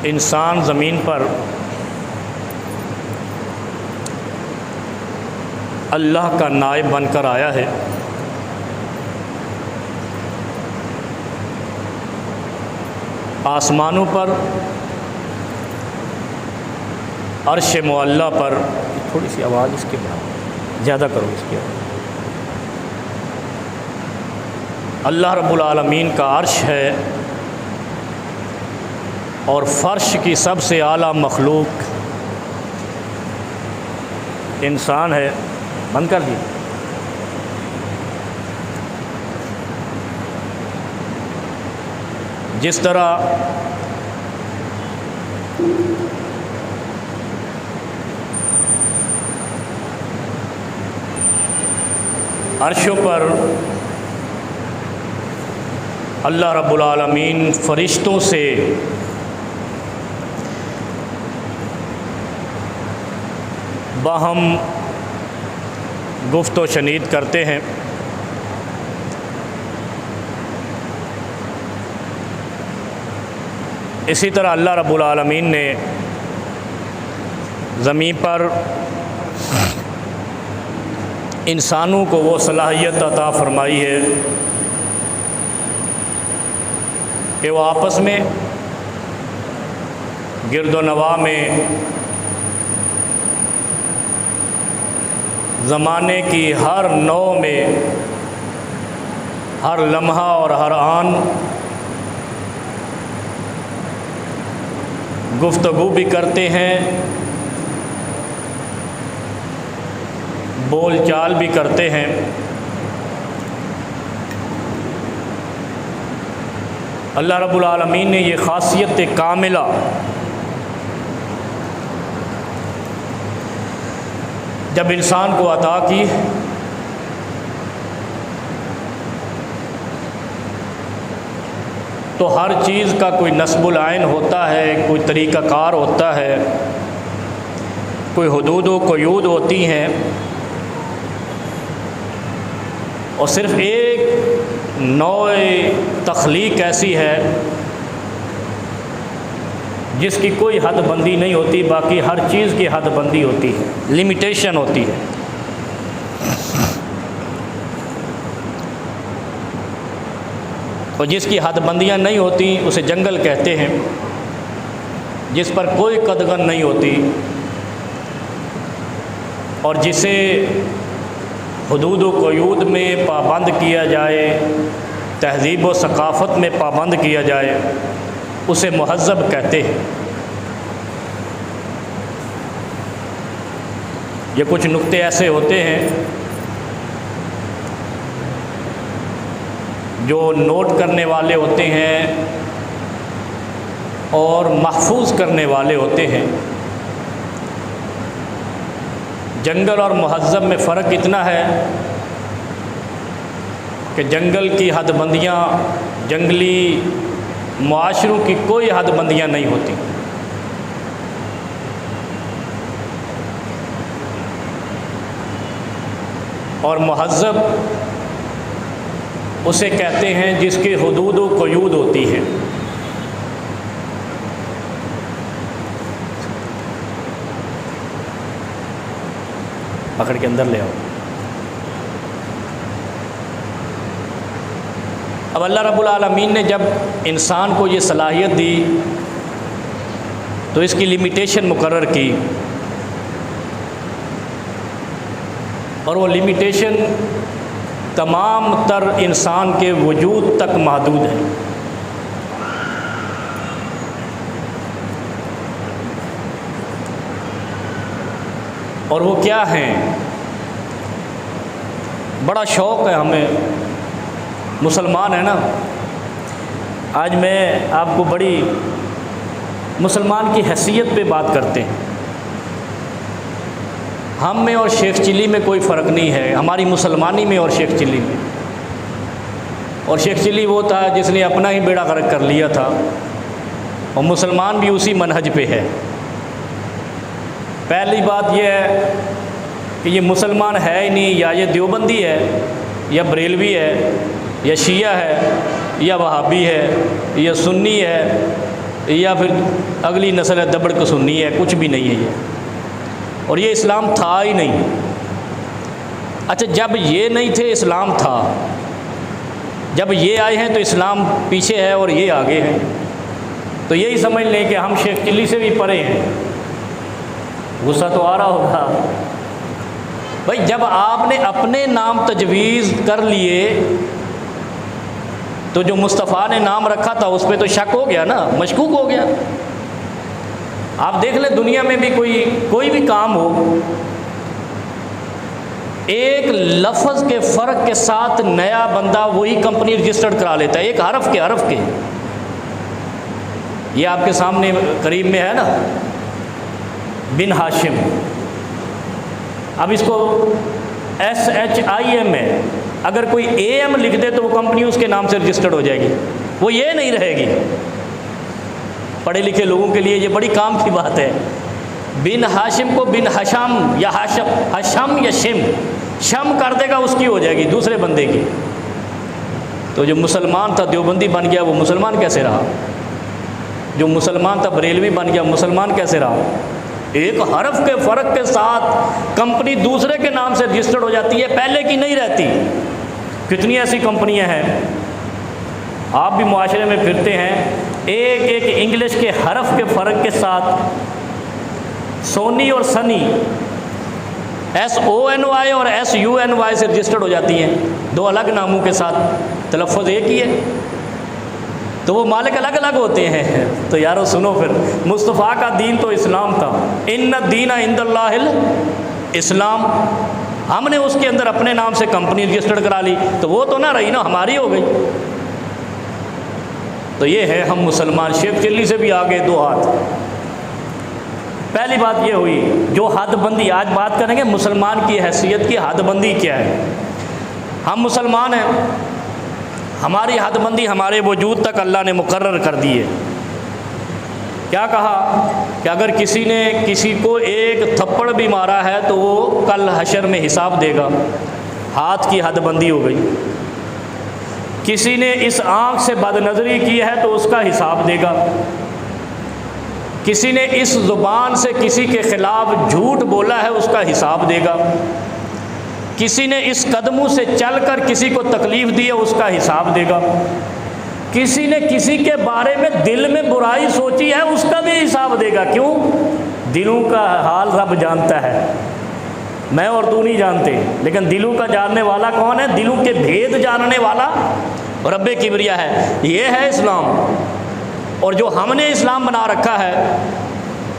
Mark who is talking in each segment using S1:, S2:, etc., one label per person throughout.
S1: انسان زمین پر اللہ کا نائب بن کر آیا ہے، آسمانوں پر عرش معلیٰ پر، تھوڑی سی آواز اس کے زیادہ کرو اس کی آواز، اللہ رب العالمین کا عرش ہے اور فرش کی سب سے اعلیٰ مخلوق انسان ہے۔ بند کر دی۔ جس طرح عرشوں پر اللہ رب العالمین فرشتوں سے باہم گفت و شنید کرتے ہیں، اسی طرح اللہ رب العالمین نے زمین پر انسانوں کو وہ صلاحیت عطا فرمائی ہے کہ وہ آپس میں گرد و نواح میں زمانے کی ہر نوع میں ہر لمحہ اور ہر آن گفتگو بھی کرتے ہیں، بول چال بھی کرتے ہیں۔ اللہ رب العالمین نے یہ خاصیت کاملہ جب انسان کو عطا کی تو ہر چیز کا کوئی نصب العین ہوتا ہے، کوئی طریقہ کار ہوتا ہے، کوئی حدود و قیود ہوتی ہیں، اور صرف ایک نوع تخلیق ایسی ہے جس کی کوئی حد بندی نہیں ہوتی، باقی ہر چیز کی حد بندی ہوتی ہے، لمیٹیشن ہوتی ہے۔ اور جس کی حد بندیاں نہیں ہوتی اسے جنگل کہتے ہیں، جس پر کوئی قدغن نہیں ہوتی، اور جسے حدود و قیود میں پابند کیا جائے، تہذیب و ثقافت میں پابند کیا جائے، اسے مہذب کہتے ہیں۔ یہ کچھ نقطے ایسے ہوتے ہیں جو نوٹ کرنے والے ہوتے ہیں اور محفوظ کرنے والے ہوتے ہیں۔ جنگل اور مہذب میں فرق اتنا ہے کہ جنگل کی حد بندیاں، جنگلی معاشروں کی کوئی حد بندیاں نہیں ہوتی، اور مہذب اسے کہتے ہیں جس کی حدود و قیود ہوتی ہے۔ پکڑ کے اندر لے آؤ۔ اب اللہ رب العالمین نے جب انسان کو یہ صلاحیت دی تو اس کی لمیٹیشن مقرر کی، اور وہ لمیٹیشن تمام تر انسان کے وجود تک محدود ہے۔ اور وہ کیا ہیں؟ بڑا شوق ہے ہمیں، مسلمان ہے نا۔ آج میں آپ کو بڑی مسلمان کی حیثیت پہ بات کرتے ہیں۔ ہم میں اور شیخ چلی میں کوئی فرق نہیں ہے، ہماری مسلمانی میں اور شیخ چلی میں۔ اور شیخ چلی وہ تھا جس نے اپنا ہی بیڑا غرق کر لیا تھا، اور مسلمان بھی اسی منہج پہ ہے۔ پہلی بات یہ ہے کہ یہ مسلمان ہے ہی نہیں، یا یہ دیوبندی ہے، یا بریلوی ہے، یا شیعہ ہے، یا وہابی ہے، یا سنی ہے، یا پھر اگلی نسل ہے دبڑ کو سنی ہے، کچھ بھی نہیں ہے یہ، اور یہ اسلام تھا ہی نہیں۔ اچھا جب یہ نہیں تھے اسلام تھا، جب یہ آئے ہیں تو اسلام پیچھے ہے اور یہ آگے ہے، تو یہی سمجھ لیں کہ ہم شیخ چلی سے بھی پرے ہیں۔ غصہ تو آ رہا ہوگا بھائی، جب آپ نے اپنے نام تجویز کر لیے تو جو مصطفیٰ نے نام رکھا تھا اس پہ تو شک ہو گیا نا، مشکوک ہو گیا۔ آپ دیکھ لیں دنیا میں بھی کوئی بھی کام ہو، ایک لفظ کے فرق کے ساتھ نیا بندہ وہی کمپنی رجسٹرڈ کرا لیتا ہے، ایک حرف کے۔ یہ آپ کے سامنے قریب میں ہے نا، بن ہاشم، اب اس کو SHIM ہے، اگر کوئی AM لکھ دے تو وہ کمپنی اس کے نام سے رجسٹرڈ ہو جائے گی، وہ یہ نہیں رہے گی۔ پڑھے لکھے لوگوں کے لیے یہ بڑی کام کی بات ہے۔ بن ہاشم کو بن حشم یا حشم یا شم کر دے گا، اس کی ہو جائے گی، دوسرے بندے کی۔ تو جو مسلمان تھا دیوبندی بن گیا، وہ مسلمان کیسے رہا؟ جو مسلمان تھا بریلوی بن گیا، مسلمان کیسے رہا؟ ایک حرف کے فرق کے ساتھ کمپنی دوسرے کے نام سے رجسٹرڈ ہو جاتی ہے، پہلے کی نہیں رہتی۔ کتنی ایسی کمپنیاں ہیں، آپ بھی معاشرے میں پھرتے ہیں، ایک انگلش کے حرف کے فرق کے ساتھ سونی اور سنی SONY اور SUNY سے رجسٹرڈ ہو جاتی ہیں، دو الگ ناموں کے ساتھ، تلفظ ایک ہی ہے، تو وہ مالک الگ الگ ہوتے ہیں۔ تو یارو سنو، پھر مصطفیٰ کا دین تو اسلام تھا، ان الدین عند اللہ الاسلام، ہم نے اس کے اندر اپنے نام سے کمپنی رجسٹرڈ کرا لی، تو وہ تو نہ رہی نا، ہماری ہو گئی۔ تو یہ ہے ہم مسلمان، شیخ چلی سے بھی آگے دو ہاتھ۔ پہلی بات یہ ہوئی جو حد بندی، آج بات کریں گے مسلمان کی حیثیت کی حد بندی کیا ہے۔ ہم مسلمان ہیں، ہماری حد بندی ہمارے وجود تک اللہ نے مقرر کر دی ہے۔ کیا کہا کہ اگر کسی نے کسی کو ایک تھپڑ بھی مارا ہے تو وہ کل حشر میں حساب دے گا، ہاتھ کی حد بندی ہو گئی۔ کسی نے اس آنکھ سے بد نظری کی ہے تو اس کا حساب دے گا۔ کسی نے اس زبان سے کسی کے خلاف جھوٹ بولا ہے، اس کا حساب دے گا۔ کسی نے اس قدموں سے چل کر کسی کو تکلیف دی ہے، اس کا حساب دے گا۔ کسی نے کسی کے بارے میں دل میں برائی سوچی ہے، اس کا بھی حساب دے گا۔ کیوں؟ دلوں کا حال رب جانتا ہے، میں اور تو نہیں جانتے، لیکن دلوں کا جاننے والا کون ہے؟ دلوں کے بھید جاننے والا رب کبریا ہے۔ یہ ہے اسلام۔ اور جو ہم نے اسلام بنا رکھا ہے،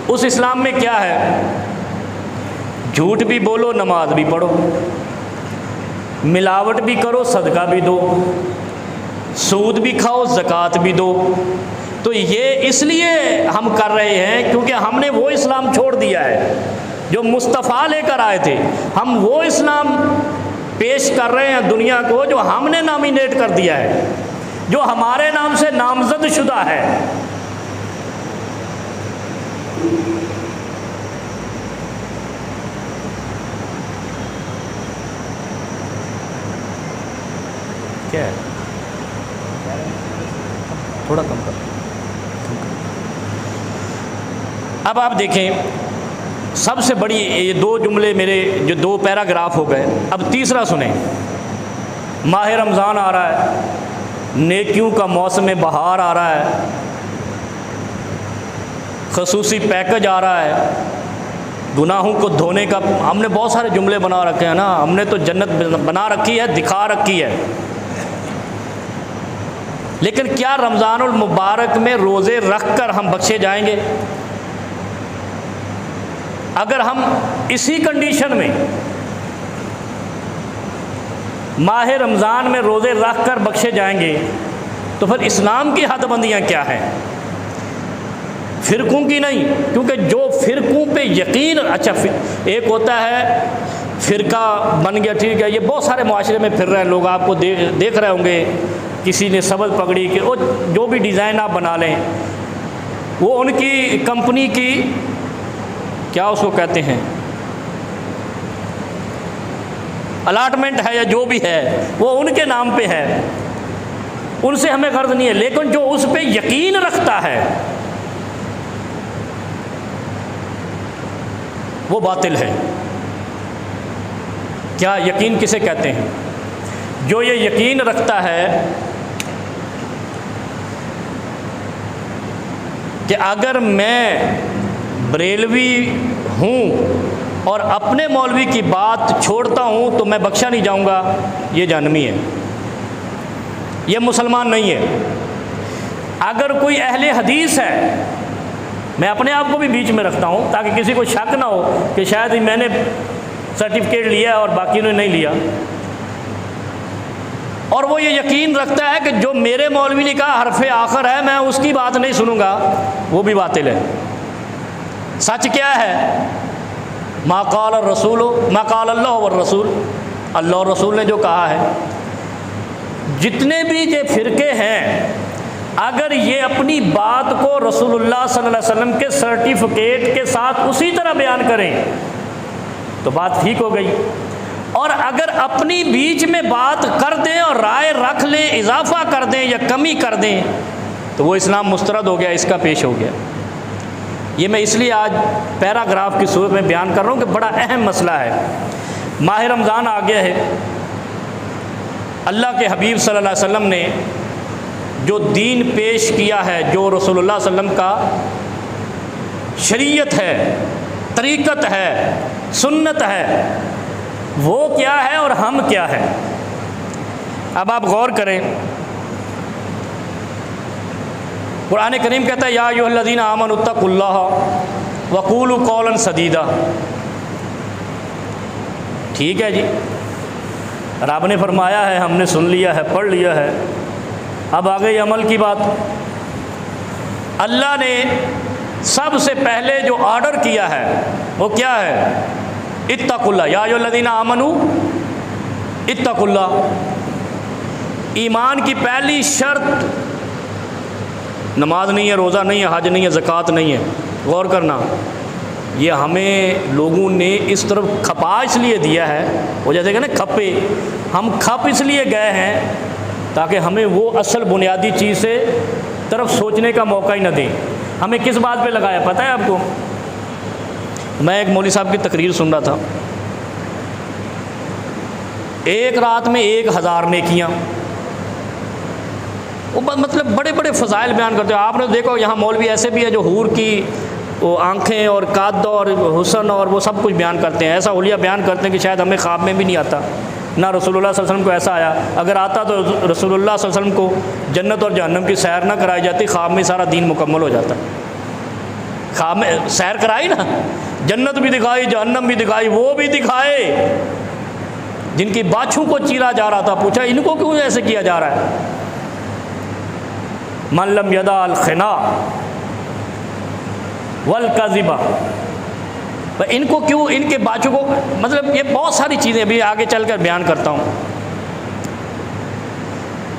S1: اس اسلام میں کیا ہے؟ جھوٹ بھی بولو، نماز بھی پڑھو، ملاوٹ بھی کرو، صدقہ بھی دو، سود بھی کھاؤ، زکوٰۃ بھی دو۔ تو یہ اس لیے ہم کر رہے ہیں کیونکہ ہم نے وہ اسلام چھوڑ دیا ہے جو مصطفیٰ لے کر آئے تھے۔ ہم وہ اسلام پیش کر رہے ہیں دنیا کو جو ہم نے نامینیٹ کر دیا ہے، جو ہمارے نام سے نامزد شدہ ہے۔ کیا ہے؟ تھوڑا کم کر۔ اب آپ دیکھیں، سب سے بڑی یہ دو جملے میرے جو دو پیراگراف ہو گئے، اب تیسرا سنیں۔ ماہ رمضان آ رہا ہے، نیکیوں کا موسم بہار آ رہا ہے، خصوصی پیکج آ رہا ہے، گناہوں کو دھونے کا ہم نے بہت سارے جملے بنا رکھے ہیں نا، ہم نے تو جنت بنا رکھی ہے، دکھا رکھی ہے۔ لیکن کیا رمضان المبارک میں روزے رکھ کر ہم بخشے جائیں گے؟ اگر ہم اسی کنڈیشن میں ماہ رمضان میں روزے رکھ کر بخشے جائیں گے تو پھر اسلام کی حد بندیاں کیا ہیں؟ فرقوں کی نہیں، کیونکہ جو فرقوں پہ یقین، اچھا ایک ہوتا ہے فرقہ بن گیا، ٹھیک ہے، یہ بہت سارے معاشرے میں پھر رہے ہیں لوگ، آپ کو دیکھ رہے ہوں گے، کسی نے سبز پگڑی کے، وہ جو بھی ڈیزائن آپ بنا لیں، وہ ان کی کمپنی کی کیا اس کو کہتے ہیں، الاٹمنٹ ہے یا جو بھی ہے، وہ ان کے نام پہ ہے، ان سے ہمیں غرض نہیں ہے۔ لیکن جو اس پہ یقین رکھتا ہے، وہ باطل ہے۔ کیا یقین کسے کہتے ہیں؟ جو یہ یقین رکھتا ہے کہ اگر میں بریلوی ہوں اور اپنے مولوی کی بات چھوڑتا ہوں تو میں بخشا نہیں جاؤں گا، یہ جہنمی ہے، یہ مسلمان نہیں ہے۔ اگر کوئی اہل حدیث ہے، میں اپنے آپ کو بھی بیچ میں رکھتا ہوں تاکہ کسی کو شک نہ ہو کہ شاید میں نے سرٹیفکیٹ لیا ہے اور باقی نے نہیں لیا، اور وہ یہ یقین رکھتا ہے کہ جو میرے مولوی نے کہا حرف آخر ہے، میں اس کی بات نہیں سنوں گا، وہ بھی باطل ہے۔ سچ کیا ہے؟ ما قال الرسول ما قال اللہ والرسول، اللہ اور رسول نے جو کہا ہے۔ جتنے بھی یہ فرقے ہیں، اگر یہ اپنی بات کو رسول اللہ صلی اللہ علیہ وسلم کے سرٹیفکیٹ کے ساتھ اسی طرح بیان کریں تو بات ٹھیک ہو گئی، اور اگر اپنی بیچ میں بات کر دیں اور رائے رکھ لیں، اضافہ کر دیں یا کمی کر دیں تو وہ اسلام مسترد ہو گیا، اس کا پیش ہو گیا۔ یہ میں اس لیے آج پیراگراف کی صورت میں بیان کر رہا ہوں کہ بڑا اہم مسئلہ ہے۔ ماہ رمضان آ گیا ہے، اللہ کے حبیب صلی اللہ علیہ وسلم نے جو دین پیش کیا ہے، جو رسول اللہ صلی اللہ علیہ وسلم کا شریعت ہے، طریقت ہے، سنت ہے، وہ کیا ہے اور ہم کیا ہے؟ اب آپ غور کریں، قرآن کریم کہتا ہے یا ایھا الذین آمنوا اتقوا اللہ وقولوا قولا سدیدا۔ ٹھیک ہے جی، رب نے فرمایا ہے، ہم نے سن لیا ہے، پڑھ لیا ہے، اب آ گئی عمل کی بات۔ اللہ نے سب سے پہلے جو آرڈر کیا ہے وہ کیا ہے؟ اتقوا اللہ، یا ایھا الذین آمنوا اتقوا اللہ۔ ایمان کی پہلی شرط نماز نہیں ہے، روزہ نہیں ہے، حج نہیں ہے، زکوٰۃ نہیں ہے۔ غور کرنا، یہ ہمیں لوگوں نے اس طرف کھپا اس لیے دیا ہے، وہ جیسے کہ نا کھپے، ہم کھپ اس لیے گئے ہیں تاکہ ہمیں وہ اصل بنیادی چیز سے طرف سوچنے کا موقع ہی نہ دیں۔ ہمیں کس بات پہ لگایا پتہ ہے آپ کو؟ میں ایک مولوی صاحب کی تقریر سن رہا تھا، ایک رات میں 1000 نیکیاں، وہ مطلب بڑے بڑے فضائل بیان کرتے ہیں۔ آپ نے دیکھو یہاں مولوی ایسے بھی ہیں جو حور کی وہ آنکھیں اور قد اور حسن اور وہ سب کچھ بیان کرتے ہیں، ایسا حلیہ بیان کرتے ہیں کہ شاید ہمیں خواب میں بھی نہیں آتا، نہ رسول اللہ صلی اللہ علیہ وسلم کو ایسا آیا۔ اگر آتا تو رسول اللہ صلی اللہ علیہ وسلم کو جنت اور جہنم کی سیر نہ کرائی جاتی، خواب میں سارا دین مکمل ہو جاتا۔ خواب میں سیر کرائی نا، جنت بھی دکھائی، جہنم بھی دکھائی، وہ بھی دکھائے جن کی باچھوں کو چیرا جا رہا تھا، پوچھا ان کو کیوں ایسے کیا جا رہا ہے؟ من لم یدع الخناء والکذب، ان کو کیوں، ان کے باچھوں کو، مطلب یہ بہت ساری چیزیں ابھی آگے چل کر بیان کرتا ہوں۔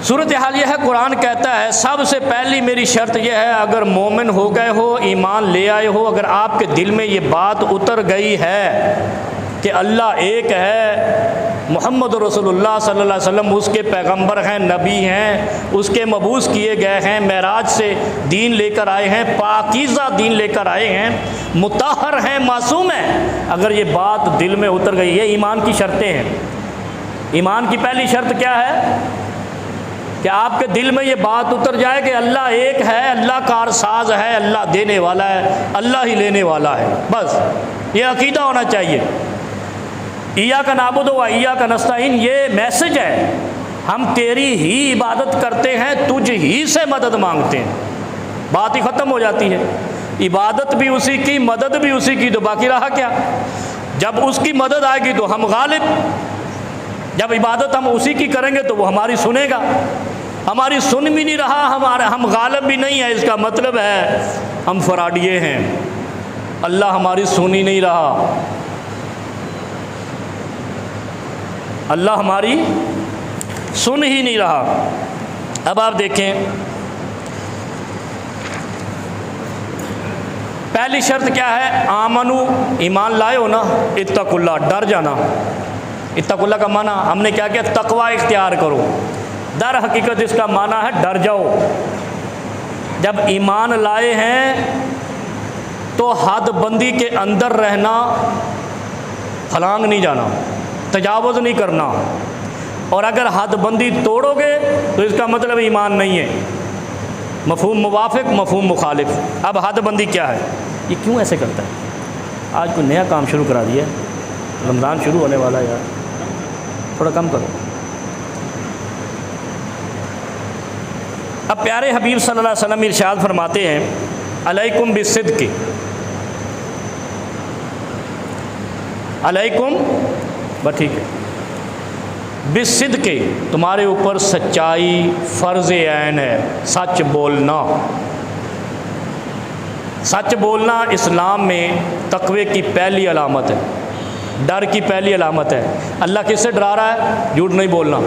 S1: صورتحال یہ ہے، قرآن کہتا ہے سب سے پہلی میری شرط یہ ہے، اگر مومن ہو گئے ہو، ایمان لے آئے ہو، اگر آپ کے دل میں یہ بات اتر گئی ہے کہ اللہ ایک ہے، محمد رسول اللہ صلی اللہ علیہ وسلم اس کے پیغمبر ہیں، نبی ہیں، اس کے مبعوث کیے گئے ہیں، معراج سے دین لے کر آئے ہیں، پاکیزہ دین لے کر آئے ہیں، مطہر ہیں، معصوم ہیں، اگر یہ بات دل میں اتر گئی، یہ ایمان کی شرطیں ہیں۔ ایمان کی پہلی شرط کیا ہے؟ کہ آپ کے دل میں یہ بات اتر جائے کہ اللہ ایک ہے، اللہ کارساز ہے، اللہ دینے والا ہے، اللہ ہی لینے والا ہے، بس یہ عقیدہ ہونا چاہیے۔ ایاک نعبد و ایاک نستعین، یہ میسج ہے، ہم تیری ہی عبادت کرتے ہیں، تجھ ہی سے مدد مانگتے ہیں، بات ہی ختم ہو جاتی ہے۔ عبادت بھی اسی کی، مدد بھی اسی کی، تو باقی رہا کیا؟ جب اس کی مدد آئے گی تو ہم غالب، جب عبادت ہم اسی کی کریں گے تو وہ ہماری سنے گا، ہماری سن بھی نہیں رہا، ہم غالب بھی نہیں ہیں، اس کا مطلب ہے ہم فراڈیے ہیں، اللہ ہماری سن ہی نہیں رہا، اللہ ہماری سن ہی نہیں رہا۔ اب آپ دیکھیں، پہلی شرط کیا ہے؟ آمنو، ایمان لائے ہو نا، اتقوا اللہ، ڈر جانا۔ اتقوا اللہ کا معنی ہم نے کیا کیا؟ تقوی اختیار کرو۔ در حقیقت اس کا معنی ہے ڈر جاؤ۔ جب ایمان لائے ہیں تو حد بندی کے اندر رہنا، پھلانگ نہیں جانا، تجاوز نہیں کرنا، اور اگر حد بندی توڑو گے تو اس کا مطلب ایمان نہیں ہے۔ مفہوم موافق، مفہوم مخالف۔ اب حد بندی کیا ہے؟ یہ کیوں ایسے کرتا ہے؟ آج کوئی نیا کام شروع کرا دیا ہے، رمضان شروع ہونے والا ہے، یار تھوڑا کم کرو۔ اب پیارے حبیب صلی اللہ علیہ وسلم ارشاد فرماتے ہیں علیکم بالصدق، علیکم بس ٹھیک ہے، بالصدق، تمہارے اوپر سچائی فرض عین ہے، سچ بولنا۔ سچ بولنا اسلام میں تقوی کی پہلی علامت ہے، ڈر کی پہلی علامت ہے۔ اللہ کس سے ڈرا رہا ہے؟ جھوٹ نہیں بولنا۔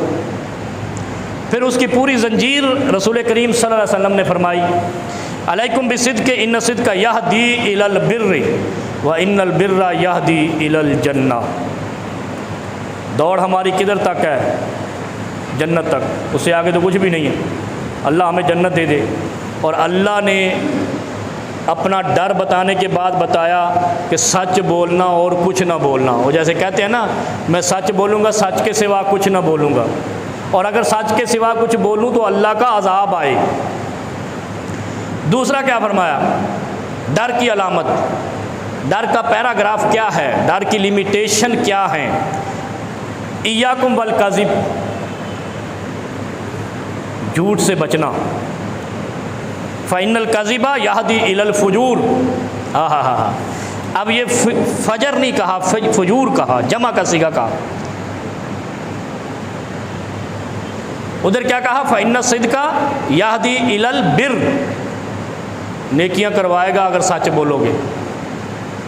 S1: پھر اس کی پوری زنجیر رسول کریم صلی اللہ علیہ وسلم نے فرمائی علیکم بالصدق ان الصدق یہدی الی البر وان البر یہدی الی الجنہ۔ دوڑ ہماری کدھر تک ہے؟ جنت تک، اس سے آگے تو کچھ بھی نہیں ہے۔ اللہ ہمیں جنت دے دے۔ اور اللہ نے اپنا ڈر بتانے کے بعد بتایا کہ سچ بولنا اور کچھ نہ بولنا۔ وہ جیسے کہتے ہیں نا، میں سچ بولوں گا، سچ کے سوا کچھ نہ بولوں گا، اور اگر سچ کے سوا کچھ بولوں تو اللہ کا عذاب آئے۔ دوسرا کیا فرمایا؟ ڈر کی علامت، ڈر کا پیراگراف کیا ہے، ڈر کی لیمیٹیشن کیا ہے؟ ایاکم والکذب، جھوٹ سے بچنا۔ فإن الکذب یہدی الی الفجور۔ اب یہ فجر نہیں کہا، فجور کہا، جمع کا صیغہ کہا۔ ادھر کیا کہا؟ فإن الصدق یہدی الی البر، نیکیاں کروائے گا اگر سچ بولو گے۔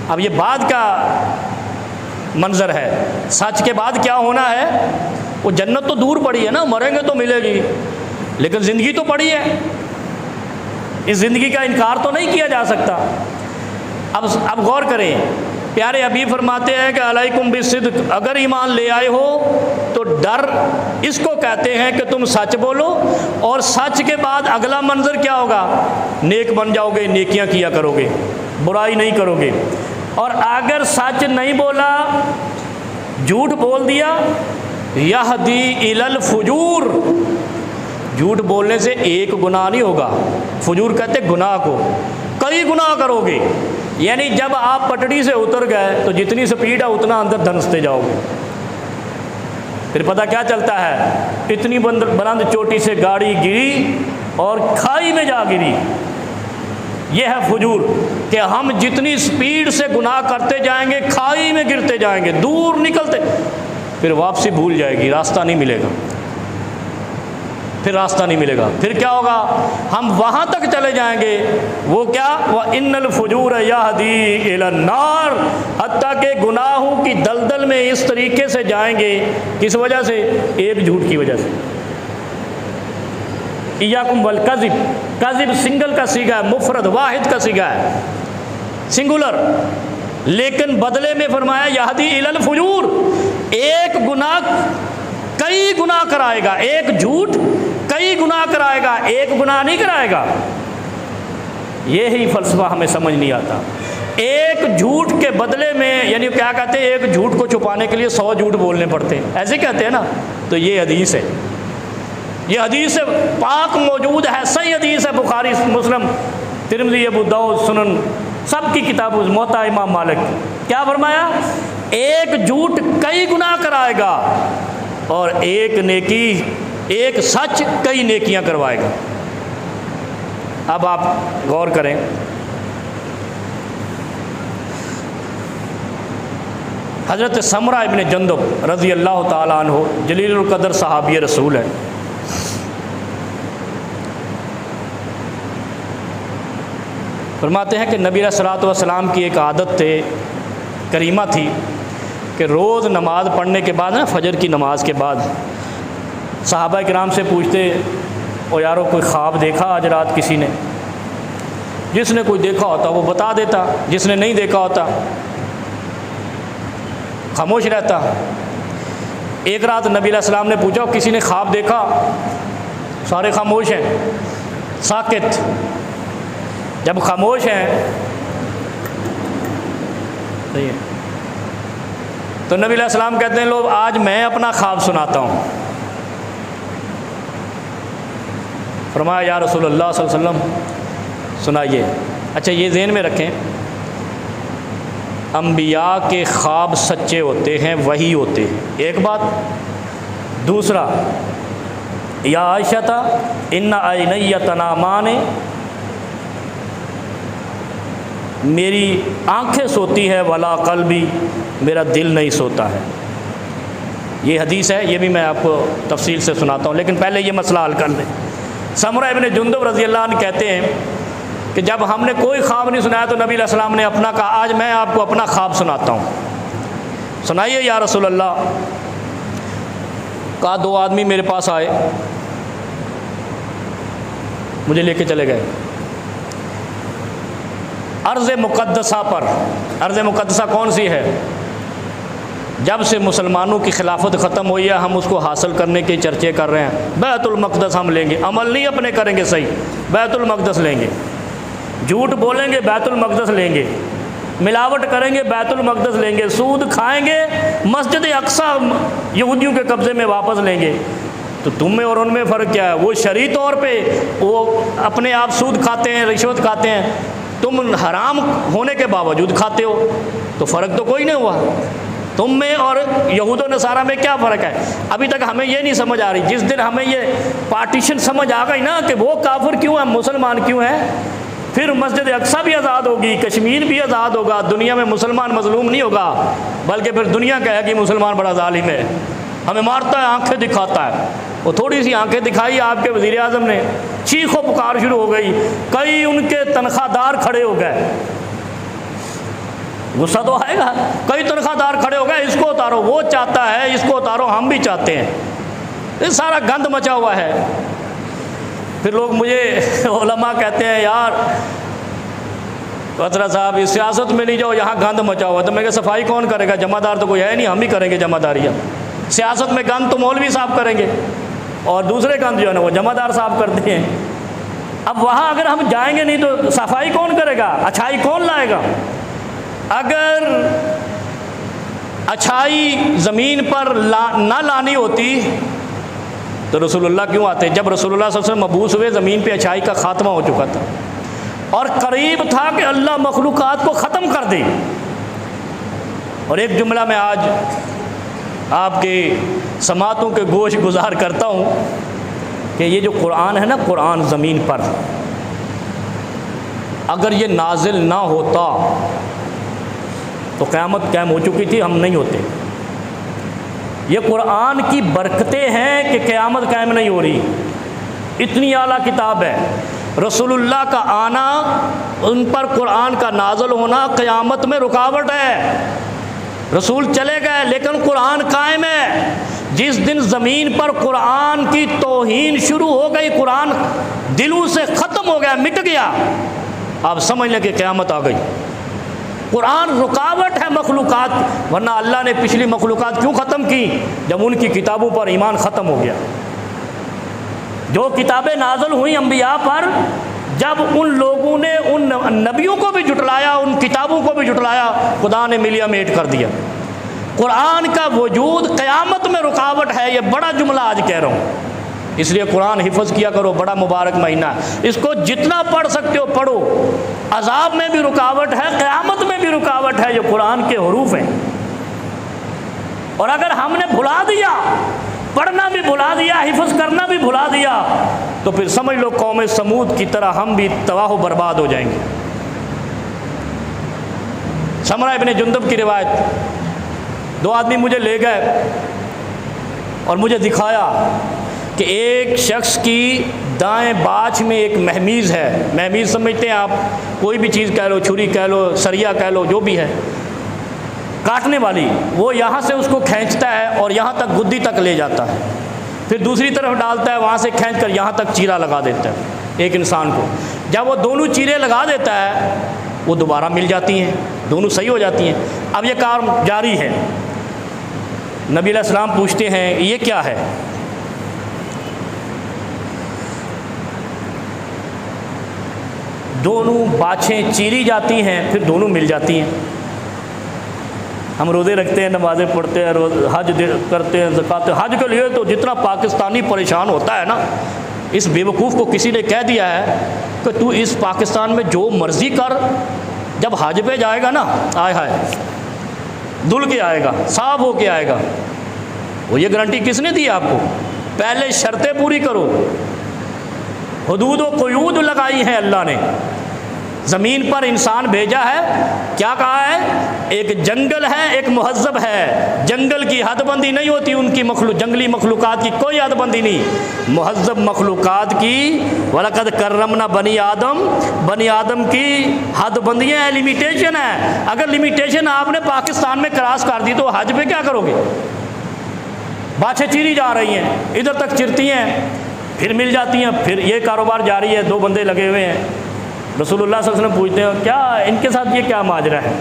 S1: اب یہ بعد کا منظر ہے، سچ کے بعد کیا ہونا ہے؟ وہ جنت تو دور پڑی ہے نا، مریں گے تو ملے گی، لیکن زندگی تو پڑی ہے، اس زندگی کا انکار تو نہیں کیا جا سکتا۔ اب غور کریں، پیارے حبیب فرماتے ہیں کہ علیکم بالصدق، اگر ایمان لے آئے ہو تو ڈر اس کو کہتے ہیں کہ تم سچ بولو، اور سچ کے بعد اگلا منظر کیا ہوگا؟ نیک بن جاؤ گے، نیکیاں کیا کرو گے، برائی نہیں کرو گے۔ اور اگر سچ نہیں بولا، جھوٹ بول دیا، یہدی الی الفجور، جھوٹ بولنے سے ایک گناہ نہیں ہوگا، فجور کہتے گناہ کو، کئی گناہ کرو گے۔ یعنی جب آپ پٹڑی سے اتر گئے تو جتنی سپیڈ ہے اتنا اندر دھنستے جاؤ گے۔ پھر پتہ کیا چلتا ہے؟ اتنی بلند چوٹی سے گاڑی گری اور کھائی میں جا گری۔ یہ ہے فجور، کہ ہم جتنی سپیڈ سے گناہ کرتے جائیں گے کھائی میں گرتے جائیں گے، دور نکلتے، پھر واپسی بھول جائے گی، راستہ نہیں ملے گا، پھر راستہ نہیں ملے گا۔ پھر کیا ہوگا؟ ہم وہاں تک چلے جائیں گے، وہ کیا؟ وَإِنَّ الْفُجُورَ يَهْدِي إِلَى النَّارِ، حتیٰ کہ گناہوں کی دلدل میں اس طریقے سے جائیں گے، کس وجہ سے؟ ایک جھوٹ کی وجہ سے۔ ایاکم والکذب، کذب سنگل کا صیغہ ہے، مفرد واحد کا صیغہ ہے، سنگولر، لیکن بدلے میں فرمایا یہدی الی الفجور، ایک گناہ کئی گناہ کرائے گا، ایک جھوٹ کئی گناہ کرائے گا، ایک گناہ نہیں کرائے گا۔ یہی فلسفہ ہمیں سمجھ نہیں آتا۔ ایک جھوٹ کے بدلے میں، یعنی کیا کہتے ہیں، ایک جھوٹ کو چھپانے کے لیے 100 جھوٹ بولنے پڑتے ہیں، ایسے کہتے ہیں نا۔ تو یہ حدیث ہے، یہ حدیث پاک موجود ہے، صحیح حدیث ہے، بخاری، مسلم، ترمذی، ابو داؤد، سنن، سب کی کتابوں، موطا امام مالک۔ کیا فرمایا؟ ایک جھوٹ کئی گناہ کرائے گا، اور ایک نیکی، ایک سچ کئی نیکیاں کروائے گا۔ اب آپ غور کریں، حضرت سمرہ ابن جندب رضی اللہ تعالیٰ عنہ جلیل القدر صحابی رسول ہے۔ فرماتے ہیں کہ نبی علیہ الصلوۃ والسلام کی ایک عادت تھے، کریمہ تھی، کہ روز نماز پڑھنے کے بعد نا، فجر کی نماز کے بعد، صحابہ کرام سے پوچھتے، او یارو کوئی خواب دیکھا آج رات کسی نے؟ جس نے کوئی دیکھا ہوتا وہ بتا دیتا، جس نے نہیں دیکھا ہوتا خاموش رہتا۔ ایک رات نبی علیہ السلام نے پوچھا کسی نے خواب دیکھا؟ سارے خاموش ہیں، ساکت۔ جب خاموش ہیں صحیح ہے. تو نبی علیہ السلام کہتے ہیں لو آج میں اپنا خواب سناتا ہوں. فرمایا یا رسول اللہ صلی اللہ علیہ وسلم سنائیے. اچھا یہ ذہن میں رکھیں، انبیاء کے خواب سچے ہوتے ہیں، وحی ہوتے ہیں، ایک بات. دوسرا، یا عائشہ ان عینی تنامان، میری آنکھیں سوتی ہے ولا قلبی، میرا دل نہیں سوتا ہے. یہ حدیث ہے، یہ بھی میں آپ کو تفصیل سے سناتا ہوں، لیکن پہلے یہ مسئلہ حل کر لیں. سمرہ ابن جندب رضی اللہ عنہ کہتے ہیں کہ جب ہم نے کوئی خواب نہیں سنایا تو نبی علیہ السلام نے اپنا کہا آج میں آپ کو اپنا خواب سناتا ہوں. سنائیے یا رسول اللہ. کہا دو آدمی میرے پاس آئے، مجھے لے کے چلے گئے ارض مقدسہ پر. ارض مقدسہ کون سی ہے؟ جب سے مسلمانوں کی خلافت ختم ہوئی ہے ہم اس کو حاصل کرنے کے چرچے کر رہے ہیں. بیت المقدس ہم لیں گے، عمل نہیں اپنے کریں گے صحیح، بیت المقدس لیں گے. جھوٹ بولیں گے، بیت المقدس لیں گے. ملاوٹ کریں گے، بیت المقدس لیں گے. سود کھائیں گے، مسجد اقصیٰ یہودیوں کے قبضے میں واپس لیں گے. تو تم میں اور ان میں فرق کیا ہے؟ وہ شرعی طور پہ وہ اپنے آپ سود کھاتے ہیں، رشوت کھاتے ہیں، تم حرام ہونے کے باوجود کھاتے ہو، تو فرق تو کوئی نہیں ہوا. تم میں اور یہود و نصارہ میں کیا فرق ہے؟ ابھی تک ہمیں یہ نہیں سمجھ آ رہی. جس دن ہمیں یہ پارٹیشن سمجھ آ گئی نا کہ وہ کافر کیوں ہیں، مسلمان کیوں ہیں، پھر مسجد اقصیٰ بھی آزاد ہوگی، کشمیر بھی آزاد ہوگا، دنیا میں مسلمان مظلوم نہیں ہوگا، بلکہ پھر دنیا کہے گی مسلمان بڑا ظالم ہے، ہمیں مارتا ہے، آنکھیں دکھاتا ہے. وہ تھوڑی سی آنکھیں دکھائی آپ کے وزیر اعظم نے، چیخ و پکار شروع ہو گئی، کئی ان کے تنخواہ دار کھڑے ہو گئے. غصہ تو آئے گا. کئی تنخواہ دار کھڑے ہو گئے، اس کو اتارو، وہ چاہتا ہے اس کو اتارو، ہم بھی چاہتے ہیں. یہ سارا گند مچا ہوا ہے. پھر لوگ مجھے علماء کہتے ہیں یار قطرہ صاحب اس سیاست میں نہیں جاؤ، یہاں گند مچا ہوا. تو میں کہ صفائی کون کرے گا؟ جمع دار تو کوئی ہے نہیں، ہم ہی کریں گے جمع داریاں. سیاست میں گند تو مولوی صاحب کریں گے، اور دوسرے گند جو ہے نا وہ جمع دار صاحب کرتے ہیں. اب وہاں اگر ہم جائیں گے نہیں تو صفائی کون کرے گا؟ اچھائی کون لائے گا؟ اگر اچھائی زمین پر نہ لانی ہوتی تو رسول اللہ کیوں آتے؟ جب رسول اللہ صلی اللہ علیہ وسلم مبعوث ہوئے زمین پہ اچھائی کا خاتمہ ہو چکا تھا، اور قریب تھا کہ اللہ مخلوقات کو ختم کر دے. اور ایک جملہ میں آج آپ کے سماعتوں کے گوش گزار کرتا ہوں کہ یہ جو قرآن ہے نا، قرآن زمین پر اگر یہ نازل نہ ہوتا تو قیامت قائم ہو چکی تھی، ہم نہیں ہوتے. یہ قرآن کی برکتیں ہیں کہ قیامت قائم نہیں ہو رہی. اتنی اعلیٰ کتاب ہے. رسول اللہ کا آنا، ان پر قرآن کا نازل ہونا قیامت میں رکاوٹ ہے. رسول چلے گئے لیکن قرآن قائم ہے. جس دن زمین پر قرآن کی توہین شروع ہو گئی، قرآن دلوں سے ختم ہو گیا، مٹ گیا، آپ سمجھ لیں کہ قیامت آ گئی. قرآن رکاوٹ ہے مخلوقات، ورنہ اللہ نے پچھلی مخلوقات کیوں ختم کی؟ جب ان کی کتابوں پر ایمان ختم ہو گیا. جو کتابیں نازل ہوئیں انبیاء پر، جب ان لوگوں نے ان نبیوں کو بھی جھٹلایا، ان کتابوں کو بھی جھٹلایا، خدا نے ملیا میٹ کر دیا. قرآن کا وجود قیامت میں رکاوٹ ہے. یہ بڑا جملہ آج کہہ رہا ہوں، اس لیے قرآن حفظ کیا کرو. بڑا مبارک مہینہ ہے، اس کو جتنا پڑھ سکتے ہو پڑھو. عذاب میں بھی رکاوٹ ہے، قیامت میں بھی رکاوٹ ہے، جو قرآن کے حروف ہیں. اور اگر ہم نے بھلا دیا، پڑھنا بھی بھلا دیا، حفظ کرنا بھی بھلا دیا، تو پھر سمجھ لو قوم سمود کی طرح ہم بھی تباہ و برباد ہو جائیں گے. سمرہ ابن جندب کی روایت، دو آدمی مجھے لے گئے اور مجھے دکھایا کہ ایک شخص کی دائیں باچھ میں ایک مہمیز ہے. مہمیز سمجھتے ہیں آپ؟ کوئی بھی چیز کہہ لو، چھری کہہ لو، سریا کہہ لو، جو بھی ہے کاٹنے والی. وہ یہاں سے اس کو کھینچتا ہے اور یہاں تک گدی تک لے جاتا ہے، پھر دوسری طرف ڈالتا ہے، وہاں سے کھینچ کر یہاں تک چیرا لگا دیتا ہے ایک انسان کو. جب وہ دونوں چیرے لگا دیتا ہے وہ دوبارہ مل جاتی ہیں، دونوں صحیح ہو جاتی ہیں. اب یہ کام جاری ہے. نبی علیہ السلام پوچھتے ہیں یہ کیا ہے؟ دونوں باچھیں چیری جاتی ہیں، پھر دونوں مل جاتی ہیں. ہم روزے رکھتے ہیں، نمازیں پڑھتے ہیں، حج کرتے ہیں، زکوٰۃ، حج کے لیے تو جتنا پاکستانی پریشان ہوتا ہے نا، اس بیوقوف کو کسی نے کہہ دیا ہے کہ تو اس پاکستان میں جو مرضی کر، جب حج پہ جائے گا نا، آئے ہائے دھل کے آئے گا، صاف ہو کے آئے گا۔ وہ یہ گارنٹی کس نے دی آپ کو؟ پہلے شرطیں پوری کرو۔ حدود و قیود لگائی ہیں اللہ نے، زمین پر انسان بھیجا ہے، کیا کہا ہے؟ ایک جنگل ہے، ایک مہذب ہے۔ جنگل کی حد بندی نہیں ہوتی، ان کی جنگلی مخلوقات کی کوئی حد بندی نہیں، مہذب مخلوقات کی وَلَقَدْ كَرَّمْنَا بنی آدم، بنی آدم کی حد بندیاں ہیں، لمیٹیشن ہے۔ اگر لمیٹیشن آپ نے پاکستان میں کراس کر دی تو حج پہ کیا کرو گے؟ باچھیں چیری جا رہی ہیں، ادھر تک چرتی ہیں، پھر مل جاتی ہیں، پھر یہ کاروبار جاری ہے، 2 بندے لگے ہوئے ہیں۔ رسول اللہ صلی اللہ علیہ وسلم پوچھتے ہیں کیا ان کے ساتھ یہ کیا ماجرا ہے؟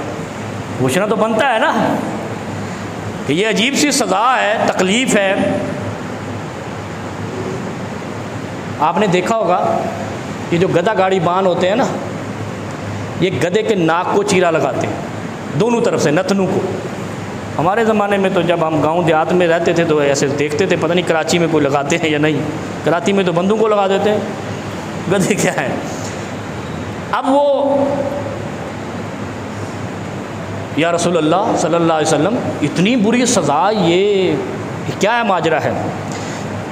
S1: پوچھنا تو بنتا ہے نا کہ یہ عجیب سی سزا ہے، تکلیف ہے۔ آپ نے دیکھا ہوگا یہ جو گدھا گاڑی بان ہوتے ہیں نا، یہ گدھے کے ناک کو چیرا لگاتے ہیں دونوں طرف سے، نتنوں کو۔ ہمارے زمانے میں تو جب ہم گاؤں دیہات میں رہتے تھے تو ایسے دیکھتے تھے، پتہ نہیں کراچی میں کوئی لگاتے ہیں یا نہیں، کراچی میں تو بندوں کو لگا دیتے ہیں، گدھے کیا ہے۔ اب وہ یا رسول اللہ صلی اللہ علیہ وسلم اتنی بری سزا، یہ کیا ہے ماجرا ہے؟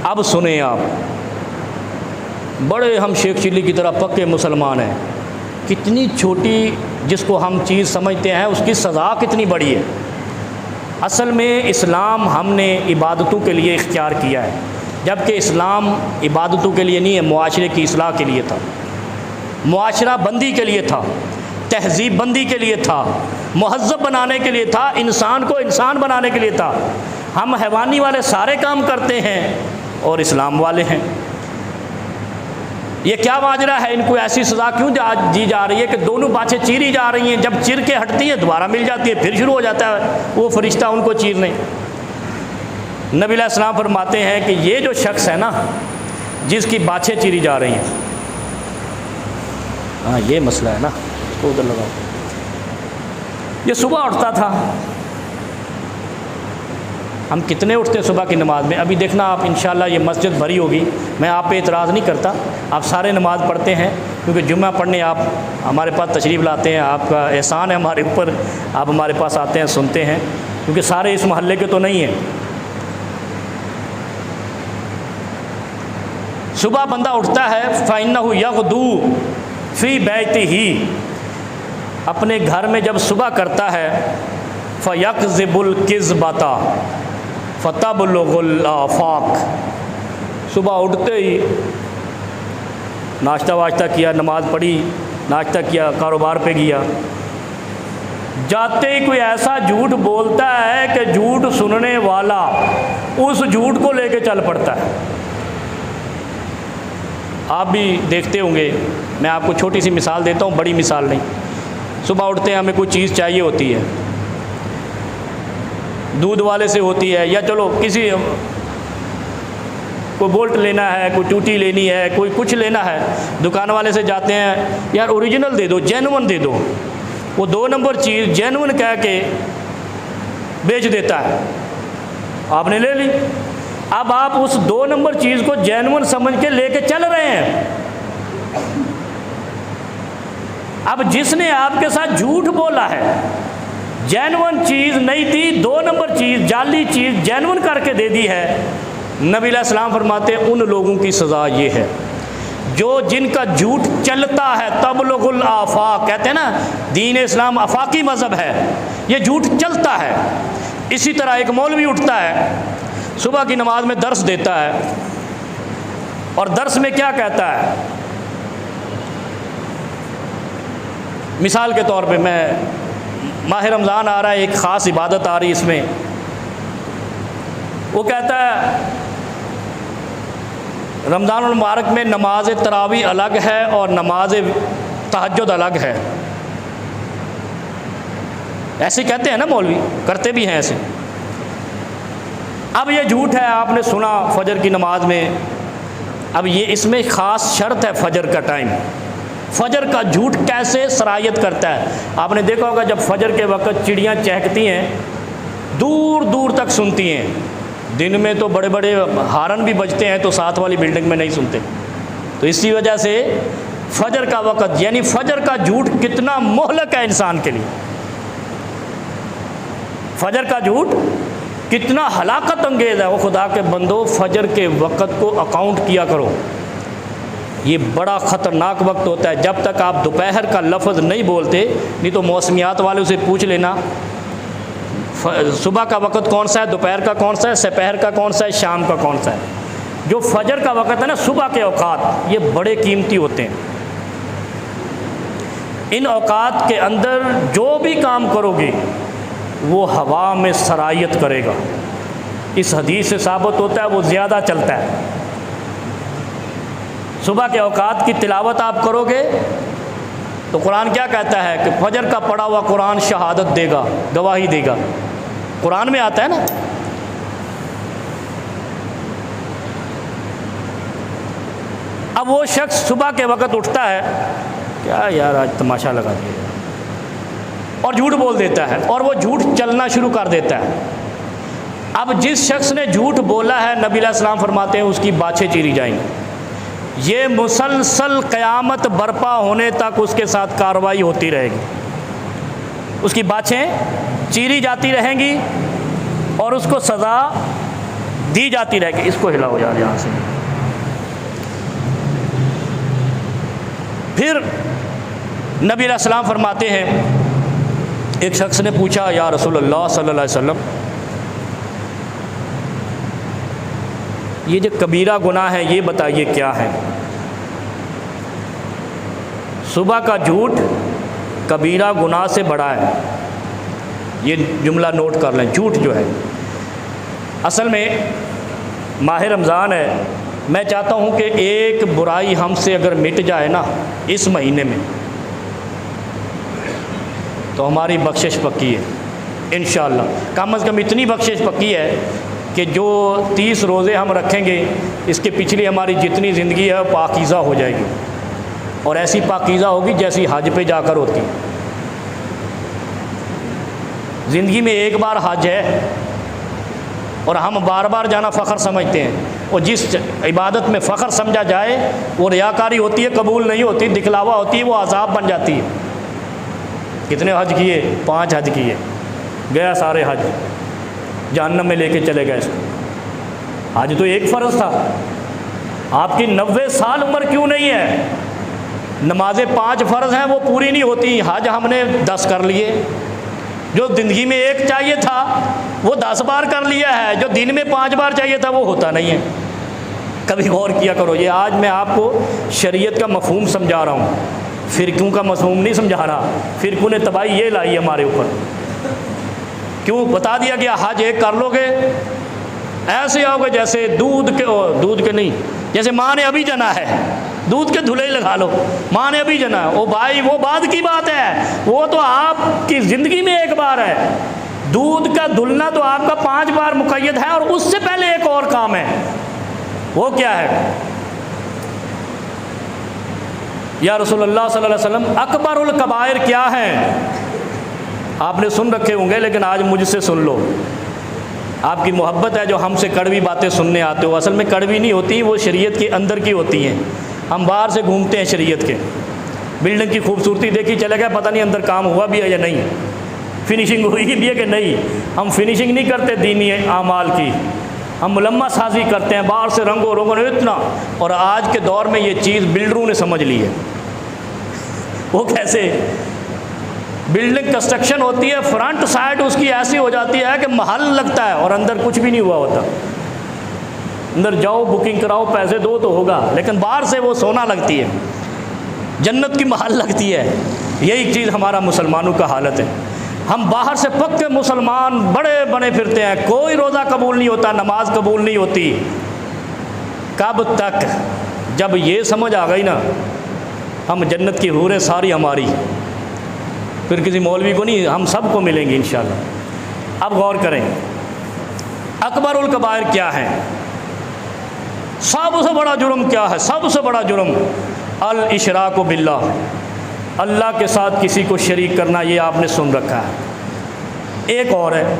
S1: اب سنیں آپ، بڑے ہم شیخ چلی کی طرح پکے مسلمان ہیں، کتنی چھوٹی جس کو ہم چیز سمجھتے ہیں اس کی سزا کتنی بڑی ہے۔ اصل میں اسلام ہم نے عبادتوں کے لیے اختیار کیا ہے، جبکہ اسلام عبادتوں کے لیے نہیں ہے، معاشرے کی اصلاح کے لیے تھا، معاشرہ بندی کے لیے تھا، تہذیب بندی کے لیے تھا، مہذب بنانے کے لیے تھا، انسان کو انسان بنانے کے لیے تھا۔ ہم حیوانی والے سارے کام کرتے ہیں اور اسلام والے ہیں۔ یہ کیا ماجرا ہے؟ ان کو ایسی سزا کیوں دی جا رہی ہے کہ دونوں باچھیں چیری جا رہی ہیں، جب چیر کے ہٹتی ہیں دوبارہ مل جاتی ہے، پھر شروع ہو جاتا ہے وہ فرشتہ ان کو چیرنے۔ نبی علیہ السلام فرماتے ہیں کہ یہ جو شخص ہے نا جس کی باچھیں چیری جا رہی ہیں، ہاں یہ مسئلہ ہے نا، اس کو ادھر لگاؤ۔ یہ صبح اٹھتا تھا، ہم کتنے اٹھتے ہیں صبح کی نماز میں؟ ابھی دیکھنا آپ انشاءاللہ یہ مسجد بھری ہوگی، میں آپ پہ اعتراض نہیں کرتا، آپ سارے نماز پڑھتے ہیں کیونکہ جمعہ پڑھنے آپ ہمارے پاس تشریف لاتے ہیں، آپ کا احسان ہے ہمارے اوپر، آپ ہمارے پاس آتے ہیں، سنتے ہیں، کیونکہ سارے اس محلے کے تو نہیں ہیں۔ صبح بندہ اٹھتا ہے فَإِنَّهُ يَغْدُو فِي بَيْتِهِ، اپنے گھر میں جب صبح کرتا ہے فَيَكْذِبُ الْكِذْبَةَ فَتَبْلُغُ الْآفَاقَ، صبح اٹھتے ہی ناشتہ واشتہ کیا، نماز پڑھی، ناشتہ کیا، کاروبار پہ گیا، جاتے ہی کوئی ایسا جھوٹ بولتا ہے کہ جھوٹ سننے والا اس جھوٹ کو لے کے چل پڑتا ہے۔ آپ بھی دیکھتے ہوں گے، میں آپ کو چھوٹی سی مثال دیتا ہوں، بڑی مثال نہیں۔ صبح اٹھتے ہیں، ہمیں کوئی چیز چاہیے ہوتی ہے، دودھ والے سے ہوتی ہے، یا چلو کسی کوئی بولٹ لینا ہے، کوئی ٹوٹی لینی ہے، کوئی کچھ لینا ہے، دکان والے سے جاتے ہیں، یار اوریجنل دے دو، جینون دے دو، وہ 2 نمبر چیز جینون کہہ کے بیچ دیتا ہے، آپ نے لے لی۔ اب آپ اس 2 نمبر چیز کو جینون سمجھ کے لے کے چل رہے ہیں۔ اب جس نے آپ کے ساتھ جھوٹ بولا ہے، جینون چیز نہیں تھی، 2 نمبر چیز، جعلی چیز جینون کر کے دے دی ہے، نبی علیہ السلام فرماتے ہیں ان لوگوں کی سزا یہ ہے جو جن کا جھوٹ چلتا ہے، تبلغ الآفاق، کہتے ہیں نا دین اسلام آفاقی مذہب ہے، یہ جھوٹ چلتا ہے۔ اسی طرح ایک مولوی اٹھتا ہے، صبح کی نماز میں درس دیتا ہے، اور درس میں کیا کہتا ہے؟ مثال کے طور پہ، میں ماہ رمضان آ رہا ہے، ایک خاص عبادت آ رہی اس میں، وہ کہتا ہے رمضان المبارک میں نماز تراویح الگ ہے اور نماز تہجد الگ ہے۔ ایسے کہتے ہیں نا مولوی، کرتے بھی ہیں ایسے۔ اب یہ جھوٹ ہے، آپ نے سنا فجر کی نماز میں، اب یہ اس میں خاص شرط ہے فجر کا ٹائم، فجر کا جھوٹ کیسے سرایت کرتا ہے؟ آپ نے دیکھا ہوگا جب فجر کے وقت چڑیاں چہکتی ہیں دور دور تک سنتی ہیں. دن میں تو بڑے بڑے ہارن بھی بجتے ہیں تو ساتھ والی بلڈنگ میں نہیں سنتے. تو اسی وجہ سے فجر کا وقت یعنی فجر کا جھوٹ کتنا مہلک ہے انسان کے لیے. فجر کا جھوٹ کتنا ہلاکت انگیز ہے. وہ خدا کے بندو فجر کے وقت کو اکاؤنٹ کیا کرو. یہ بڑا خطرناک وقت ہوتا ہے. جب تک آپ دوپہر کا لفظ نہیں بولتے, نہیں تو موسمیات والوں سے پوچھ لینا صبح کا وقت کون سا ہے, دوپہر کا کون سا ہے, سپہر کا کون سا ہے, شام کا کون سا ہے. جو فجر کا وقت ہے نا, صبح کے اوقات, یہ بڑے قیمتی ہوتے ہیں. ان اوقات کے اندر جو بھی کام کرو گے وہ ہوا میں سرایت کرے گا. اس حدیث سے ثابت ہوتا ہے وہ زیادہ چلتا ہے. صبح کے اوقات کی تلاوت آپ کرو گے تو قرآن کیا کہتا ہے کہ فجر کا پڑھا ہوا قرآن شہادت دے گا, گواہی دے گا. قرآن میں آتا ہے نا. اب وہ شخص صبح کے وقت اٹھتا ہے, کیا یار آج تماشا لگا دیا, اور جھوٹ بول دیتا ہے, اور وہ جھوٹ چلنا شروع کر دیتا ہے. اب جس شخص نے جھوٹ بولا ہے, نبی علیہ السلام فرماتے ہیں اس کی باچھیں چیری جائیں گی. یہ مسلسل قیامت برپا ہونے تک اس کے ساتھ کارروائی ہوتی رہے گی. اس کی باچھیں چیری جاتی رہیں گی اور اس کو سزا دی جاتی رہے گی. اس کو ہلاؤ یار یہاں سے. پھر نبی علیہ السلام فرماتے ہیں, ایک شخص نے پوچھا یا رسول اللہ صلی اللہ علیہ وسلم, یہ جو کبیرہ گناہ ہے یہ بتائیے کیا ہے. صبح کا جھوٹ کبیرہ گناہ سے بڑا ہے. یہ جملہ نوٹ کر لیں. جھوٹ جو ہے اصل میں ماہ رمضان ہے, میں چاہتا ہوں کہ ایک برائی ہم سے اگر مٹ جائے نا اس مہینے میں تو ہماری بخشش پکی ہے انشاءاللہ. کم از کم اتنی بخشش پکی ہے کہ جو 30 روزے ہم رکھیں گے اس کے پچھلی ہماری جتنی زندگی ہے پاکیزہ ہو جائے گی, اور ایسی پاکیزہ ہوگی جیسی حج پہ جا کر ہوتی. زندگی میں ایک بار حج ہے اور ہم بار بار جانا فخر سمجھتے ہیں, اور جس عبادت میں فخر سمجھا جائے وہ ریاکاری ہوتی ہے, قبول نہیں ہوتی, دکھلاوا ہوتی ہے, وہ عذاب بن جاتی ہے. کتنے حج کیے؟ 5 حج کیے, گیا سارے حج, جہنم میں لے کے چلے گئے اس کو. حج تو ایک فرض تھا. آپ کی 90 سال عمر کیوں نہیں ہے؟ نمازیں 5 فرض ہیں وہ پوری نہیں ہوتی, حج ہم نے 10 کر لیے. جو زندگی میں ایک چاہیے تھا وہ 10 بار کر لیا ہے, جو دن میں 5 بار چاہیے تھا وہ ہوتا نہیں ہے. کبھی غور کیا کرو. یہ آج میں آپ کو شریعت کا مفہوم سمجھا رہا ہوں, فرقوں کا مفہوم نہیں سمجھا رہا. فرقوں نے تباہی یہ لائی ہمارے اوپر. کیوں بتا دیا گیا حج ایک کر لو گے ایسے آؤ گے جیسے دودھ کے نہیں, جیسے ماں نے ابھی جنا ہے, دودھ کے دھلے لگا لو, ماں نے ابھی جنا ہے. او بھائی وہ بعد کی بات ہے, وہ تو آپ کی زندگی میں ایک بار ہے. دودھ کا دھلنا تو آپ کا 5 بار مقید ہے, اور اس سے پہلے ایک اور کام ہے. وہ کیا ہے؟ یا رسول اللہ صلی اللہ علیہ وسلم اکبر الکبائر کیا ہیں؟ آپ نے سن رکھے ہوں گے لیکن آج مجھ سے سن لو. آپ کی محبت ہے جو ہم سے کڑوی باتیں سننے آتے ہو. اصل میں کڑوی نہیں ہوتی, وہ شریعت کے اندر کی ہوتی ہیں. ہم باہر سے گھومتے ہیں شریعت کے, بلڈنگ کی خوبصورتی دیکھی چلے گئے, پتہ نہیں اندر کام ہوا بھی ہے یا نہیں, فنیشنگ ہوئی بھی ہے کہ نہیں. ہم فنیشنگ نہیں کرتے دینی اعمال کی, ہم ملمہ سازی کرتے ہیں باہر سے رنگ و روگن اتنا. اور آج کے دور میں یہ چیز بلڈروں نے سمجھ لی ہے. وہ کیسے؟ بلڈنگ کنسٹرکشن ہوتی ہے, فرنٹ سائڈ اس کی ایسی ہو جاتی ہے کہ محل لگتا ہے اور اندر کچھ بھی نہیں ہوا ہوتا. اندر جاؤ بکنگ کراؤ پیسے دو تو ہوگا, لیکن باہر سے وہ سونا لگتی ہے, جنت کی محل لگتی ہے. یہی چیز ہمارا مسلمانوں کا حالت ہے. ہم باہر سے پکے مسلمان بڑے بنے پھرتے ہیں, کوئی روزہ قبول نہیں ہوتا, نماز قبول نہیں ہوتی. کب تک؟ جب یہ سمجھ آ گئی نا ہم جنت کی حوریں ساری ہماری, پھر کسی مولوی کو نہیں, ہم سب کو ملیں گے انشاءاللہ. اب غور کریں اکبر الکبائر کیا ہے, سب سے بڑا جرم کیا ہے؟ سب سے بڑا جرم الاشراک باللہ, اللہ کے ساتھ کسی کو شریک کرنا. یہ آپ نے سن رکھا ہے. ایک اور ہے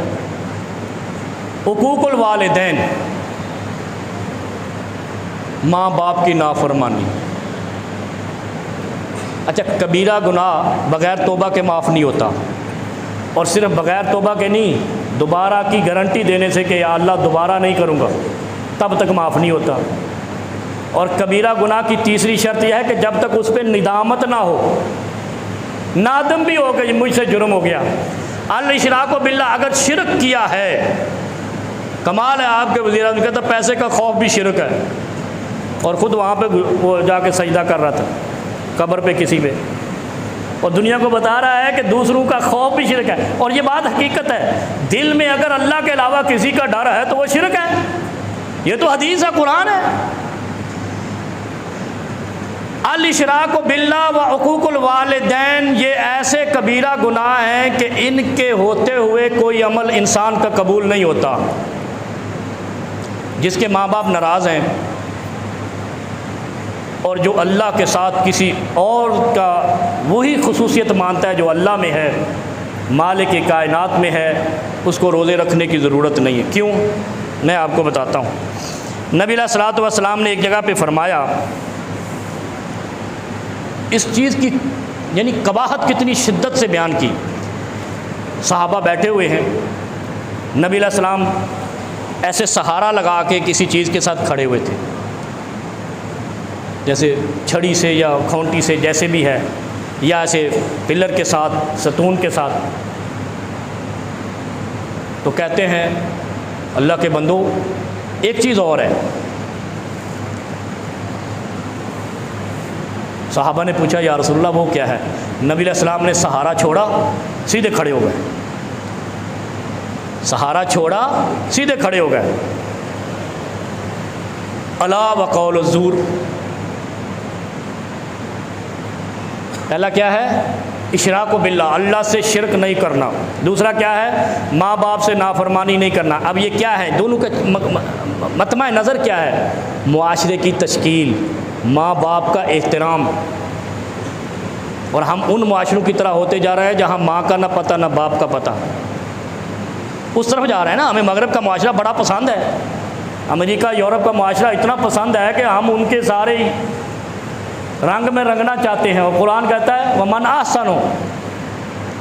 S1: حقوق الوالدین، ماں باپ کی نافرمانی۔ اچھا، کبیرہ گناہ بغیر توبہ کے معاف نہیں ہوتا، اور صرف بغیر توبہ کے نہیں، دوبارہ کی گارنٹی دینے سے کہ یا اللہ دوبارہ نہیں کروں گا، تب تک معاف نہیں ہوتا۔ اور کبیرہ گناہ کی تیسری شرط یہ ہے کہ جب تک اس پہ ندامت نہ ہو، نادم بھی ہو کہ مجھ سے جرم ہو گیا۔ الاشراک باللہ، اگر شرک کیا ہے، کمال ہے آپ کے وزیر اعظم کہتا پیسے کا خوف بھی شرک ہے، اور خود وہاں پہ وہ جا کے سجدہ کر رہا تھا قبر پہ کسی پہ، اور دنیا کو بتا رہا ہے کہ دوسروں کا خوف بھی شرک ہے۔ اور یہ بات حقیقت ہے، دل میں اگر اللہ کے علاوہ کسی کا ڈر ہے تو وہ شرک ہے، یہ تو حدیث ہے، قرآن ہے۔ الاشراک باللہ و حقوق الوالدین، یہ ایسے کبیرہ گناہ ہیں کہ ان کے ہوتے ہوئے کوئی عمل انسان کا قبول نہیں ہوتا۔ جس کے ماں باپ ناراض ہیں، اور جو اللہ کے ساتھ کسی اور کا وہی خصوصیت مانتا ہے جو اللہ میں ہے، مالک کائنات میں ہے، اس کو روزے رکھنے کی ضرورت نہیں ہے۔ کیوں؟ میں آپ کو بتاتا ہوں۔ نبی علیہ الصلوۃ والسلام نے ایک جگہ پہ فرمایا، اس چیز کی یعنی قباحت کتنی شدت سے بیان کی۔ صحابہ بیٹھے ہوئے ہیں، نبی علیہ السلام ایسے سہارا لگا کے کسی چیز کے ساتھ کھڑے ہوئے تھے، جیسے چھڑی سے یا کھونٹی سے، جیسے بھی ہے، یا ایسے پلر کے ساتھ، ستون کے ساتھ۔ تو کہتے ہیں اللہ کے بندو ایک چیز اور ہے۔ صحابہ نے پوچھا یا رسول اللہ وہ کیا ہے؟ نبی علیہ السلام نے سہارا چھوڑا، سیدھے کھڑے ہو گئے، سہارا چھوڑا، سیدھے کھڑے ہو گئے۔ الا وقول الزور، پہلا کیا ہے؟ اشراک باللہ، اللہ سے شرک نہیں کرنا۔ دوسرا کیا ہے؟ ماں باپ سے نافرمانی نہیں کرنا۔ اب یہ کیا ہے؟ دونوں کا مطمع نظر کیا ہے؟ معاشرے کی تشکیل، ماں باپ کا احترام۔ اور ہم ان معاشروں کی طرح ہوتے جا رہے ہیں جہاں ماں کا نہ پتہ نہ باپ کا پتہ، اس طرف جا رہے ہیں نا۔ ہمیں مغرب کا معاشرہ بڑا پسند ہے، امریکہ یورپ کا معاشرہ اتنا پسند ہے کہ ہم ان کے سارے رنگ میں رنگنا چاہتے ہیں۔ اور قرآن کہتا ہے وَمَنْ أَحْسَنُ،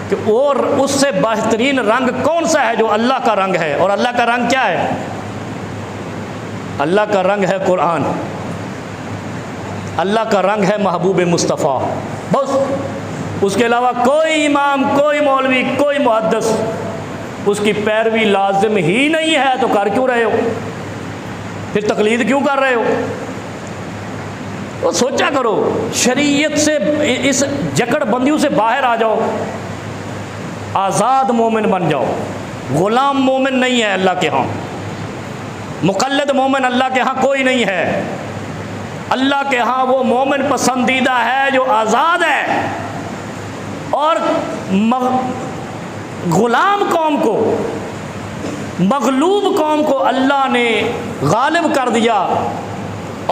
S1: کہ اور اس سے بہترین رنگ کون سا ہے جو اللہ کا رنگ ہے۔ اور اللہ کا رنگ کیا ہے؟ اللہ کا رنگ ہے قرآن، اللہ کا رنگ ہے محبوب مصطفیٰ، بس۔ اس کے علاوہ کوئی امام، کوئی مولوی، کوئی محدث اس کی پیروی لازم ہی نہیں ہے، تو کر کیوں رہے ہو؟ پھر تقلید کیوں کر رہے ہو؟ تو سوچا کرو، شریعت سے، اس جکڑ بندیوں سے باہر آ جاؤ، آزاد مومن بن جاؤ۔ غلام مومن نہیں ہے اللہ کے ہاں، مقلد مومن اللہ کے ہاں کوئی نہیں ہے۔ اللہ کے ہاں وہ مومن پسندیدہ ہے جو آزاد ہے، اور غلام قوم کو، مغلوب قوم کو اللہ نے غالب کر دیا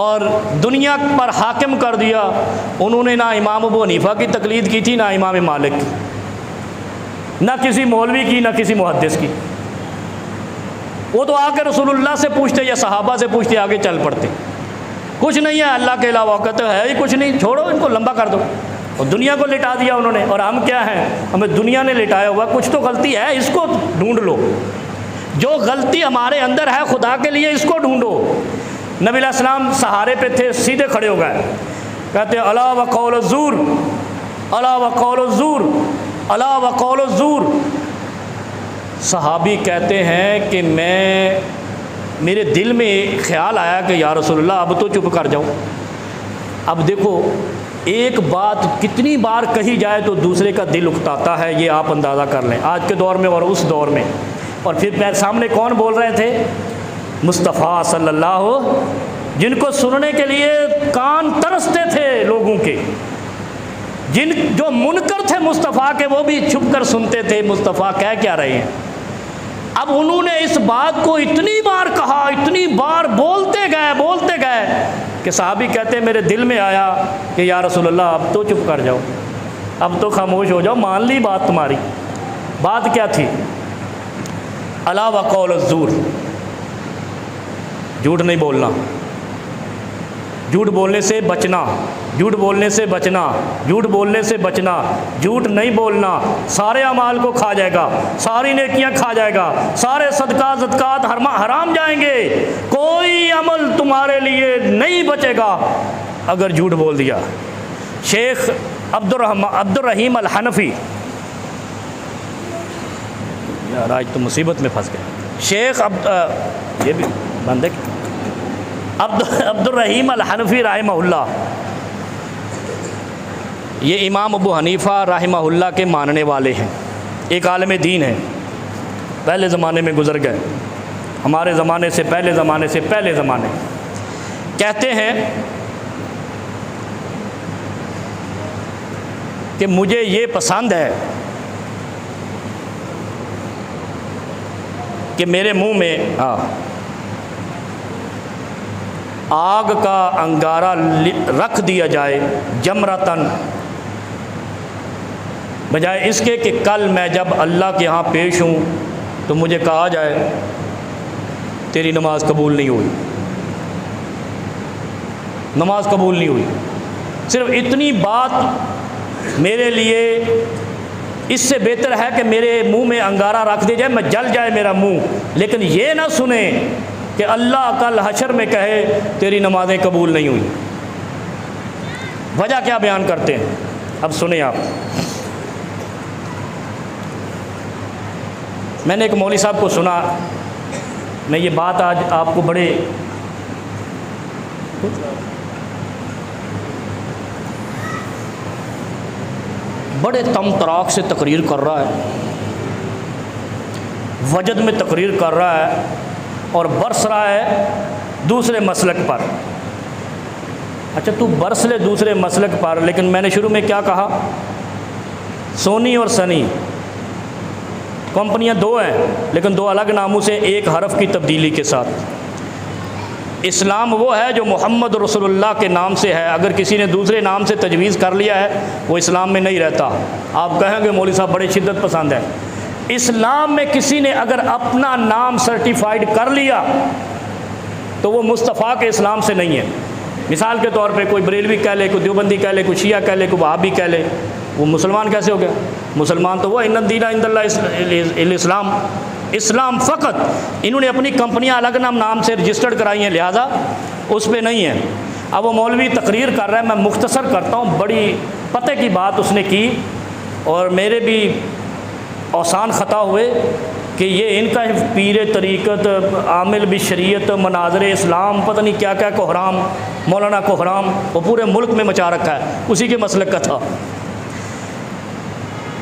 S1: اور دنیا پر حاکم کر دیا۔ انہوں نے نہ امام ابو حنیفہ کی تقلید کی تھی، نہ امام مالک کی، نہ کسی مولوی کی، نہ کسی محدث کی۔ وہ تو آ کے رسول اللہ سے پوچھتے یا صحابہ سے پوچھتے، آگے چل پڑتے۔ کچھ نہیں ہے اللہ کے علاوہ، کہتے ہے ہی کچھ نہیں، چھوڑو ان کو، لمبا کر دو۔ اور دنیا کو لٹا دیا انہوں نے، اور ہم کیا ہیں؟ ہمیں دنیا نے لٹایا ہوا۔ کچھ تو غلطی ہے، اس کو ڈھونڈ لو، جو غلطی ہمارے اندر ہے خدا کے لیے اس کو ڈھونڈو۔ نبی علیہ السلام سہارے پہ تھے، سیدھے کھڑے ہو گئے، کہتے الا وقول الزور، الا وقول الزور، الا وقول الزور۔ صحابی کہتے ہیں کہ میرے دل میں خیال آیا کہ یا رسول اللہ اب تو چپ کر جاؤ۔ اب دیکھو، ایک بات کتنی بار کہی جائے تو دوسرے کا دل اکتاتا ہے، یہ آپ اندازہ کر لیں، آج کے دور میں اور اس دور میں۔ اور پھر سامنے کون بول رہے تھے؟ مصطفیٰ صلی اللہ، جن کو سننے کے لیے کان ترستے تھے لوگوں کے، جو منکر تھے مصطفیٰ کے، وہ بھی چھپ کر سنتے تھے مصطفیٰ کہہ کیا رہے ہیں۔ اب انہوں نے اس بات کو اتنی بار کہا، اتنی بار بولتے گئے کہ صحابی کہتے ہیں میرے دل میں آیا کہ یا رسول اللہ اب تو چپ کر جاؤ، اب تو خاموش ہو جاؤ، مان لی بات تمہاری۔ بات کیا تھی؟ الا وقول الزور، جھوٹ نہیں بولنا، جھوٹ بولنے سے بچنا، جھوٹ بولنے سے بچنا، جھوٹ بولنے سے بچنا، جھوٹ نہیں بولنا، سارے اعمال کو کھا جائے گا، ساری نیکیاں کھا جائے گا، سارے صدقات زکوٰۃ حرام جائیں گے، کوئی عمل تمہارے لیے نہیں بچے گا اگر جھوٹ بول دیا۔ شیخ عبد الرحیم الحنفی، یار آج تو مصیبت میں پھنس گئے، شیخ یہ بھی بند ہے، عبد الرحیم الحنفی رحمہ اللہ، یہ امام ابو حنیفہ رحمہ اللہ کے ماننے والے ہیں، ایک عالم دین ہے، پہلے زمانے میں گزر گئے، ہمارے زمانے سے پہلے زمانے کہتے ہیں کہ مجھے یہ پسند ہے کہ میرے منہ میں آگ کا انگارہ رکھ دیا جائے جمرتن، بجائے اس کے کہ کل میں جب اللہ کے ہاں پیش ہوں تو مجھے کہا جائے تیری نماز قبول نہیں ہوئی، نماز قبول نہیں ہوئی۔ صرف اتنی بات میرے لیے اس سے بہتر ہے کہ میرے منہ میں انگارہ رکھ دیا جائے، میں جل جائے میرا منہ، لیکن یہ نہ سنیں کہ اللہ کل حشر میں کہے تیری نمازیں قبول نہیں ہوئی۔ وجہ کیا بیان کرتے ہیں، اب سنیں آپ۔ میں نے ایک مولوی صاحب کو سنا، میں یہ بات آج آپ کو بڑے تم تراک سے تقریر کر رہا ہے، وجد میں تقریر کر رہا ہے اور برس رہا ہے دوسرے مسلک پر۔ اچھا تو برس لے دوسرے مسلک پر، لیکن میں نے شروع میں کیا کہا، سونی اور سنی کمپنیاں دو ہیں لیکن دو الگ ناموں سے، ایک حرف کی تبدیلی کے ساتھ۔ اسلام وہ ہے جو محمد رسول اللہ کے نام سے ہے، اگر کسی نے دوسرے نام سے تجویز کر لیا ہے وہ اسلام میں نہیں رہتا۔ آپ کہیں گے مولوی صاحب بڑے شدت پسند ہے، اسلام میں کسی نے اگر اپنا نام سرٹیفائیڈ کر لیا تو وہ مصطفیٰ کے اسلام سے نہیں ہے۔ مثال کے طور پہ کوئی بریلوی کہہ لے، کوئی دیوبندی کہہ لے، کوئی شیعہ کہہ لے، کوئی وہابی کہہ لے، وہ مسلمان کیسے ہو گیا؟ مسلمان تو وہ ان الدین عند اللہ الاسلام، اسلام فقط۔ انہوں نے اپنی کمپنیاں الگ نام سے رجسٹرڈ کرائی ہیں، لہٰذا اس پہ نہیں ہے۔ اب وہ مولوی تقریر کر رہا ہے، میں مختصر کرتا ہوں، بڑی پتہ کی بات اس نے کی اور میرے بھی اوسان خطا ہوئے کہ یہ ان کا پیر طریقت، عامل بشریعت، مناظر اسلام، پتہ نہیں کیا کیا کوحرام، مولانا کوحرام، وہ پورے ملک میں مچا رکھا ہے، اسی کے مسلک کا تھا۔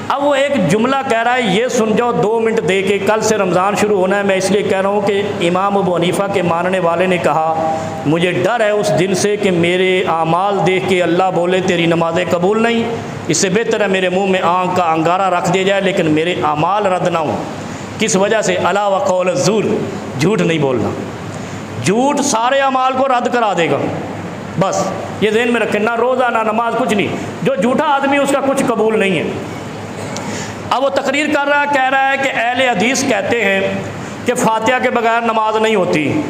S1: اب وہ ایک جملہ کہہ رہا ہے، یہ سن جاؤ 2 منٹ دے کے، کل سے رمضان شروع ہونا ہے، میں اس لیے کہہ رہا ہوں کہ امام ابو حنیفہ کے ماننے والے نے کہا مجھے ڈر ہے اس دن سے کہ میرے اعمال دیکھ کے اللہ بولے تیری نمازیں قبول نہیں، اس سے بہتر ہے میرے منہ میں آنکھ کا انگارہ رکھ دیا جائے لیکن میرے اعمال رد نہ ہوں۔ کس وجہ سے؟ الا وقول الزور، جھوٹ نہیں بولنا، جھوٹ سارے اعمال کو رد کرا دے گا، بس یہ ذہن میں رکھیں، نہ روزہ نہ نماز، کچھ نہیں، جو جھوٹا آدمی اس کا کچھ قبول نہیں ہے۔ اب وہ تقریر کر رہا ہے، کہہ رہا ہے کہ اہل حدیث کہتے ہیں کہ فاتحہ کے بغیر نماز نہیں ہوتی،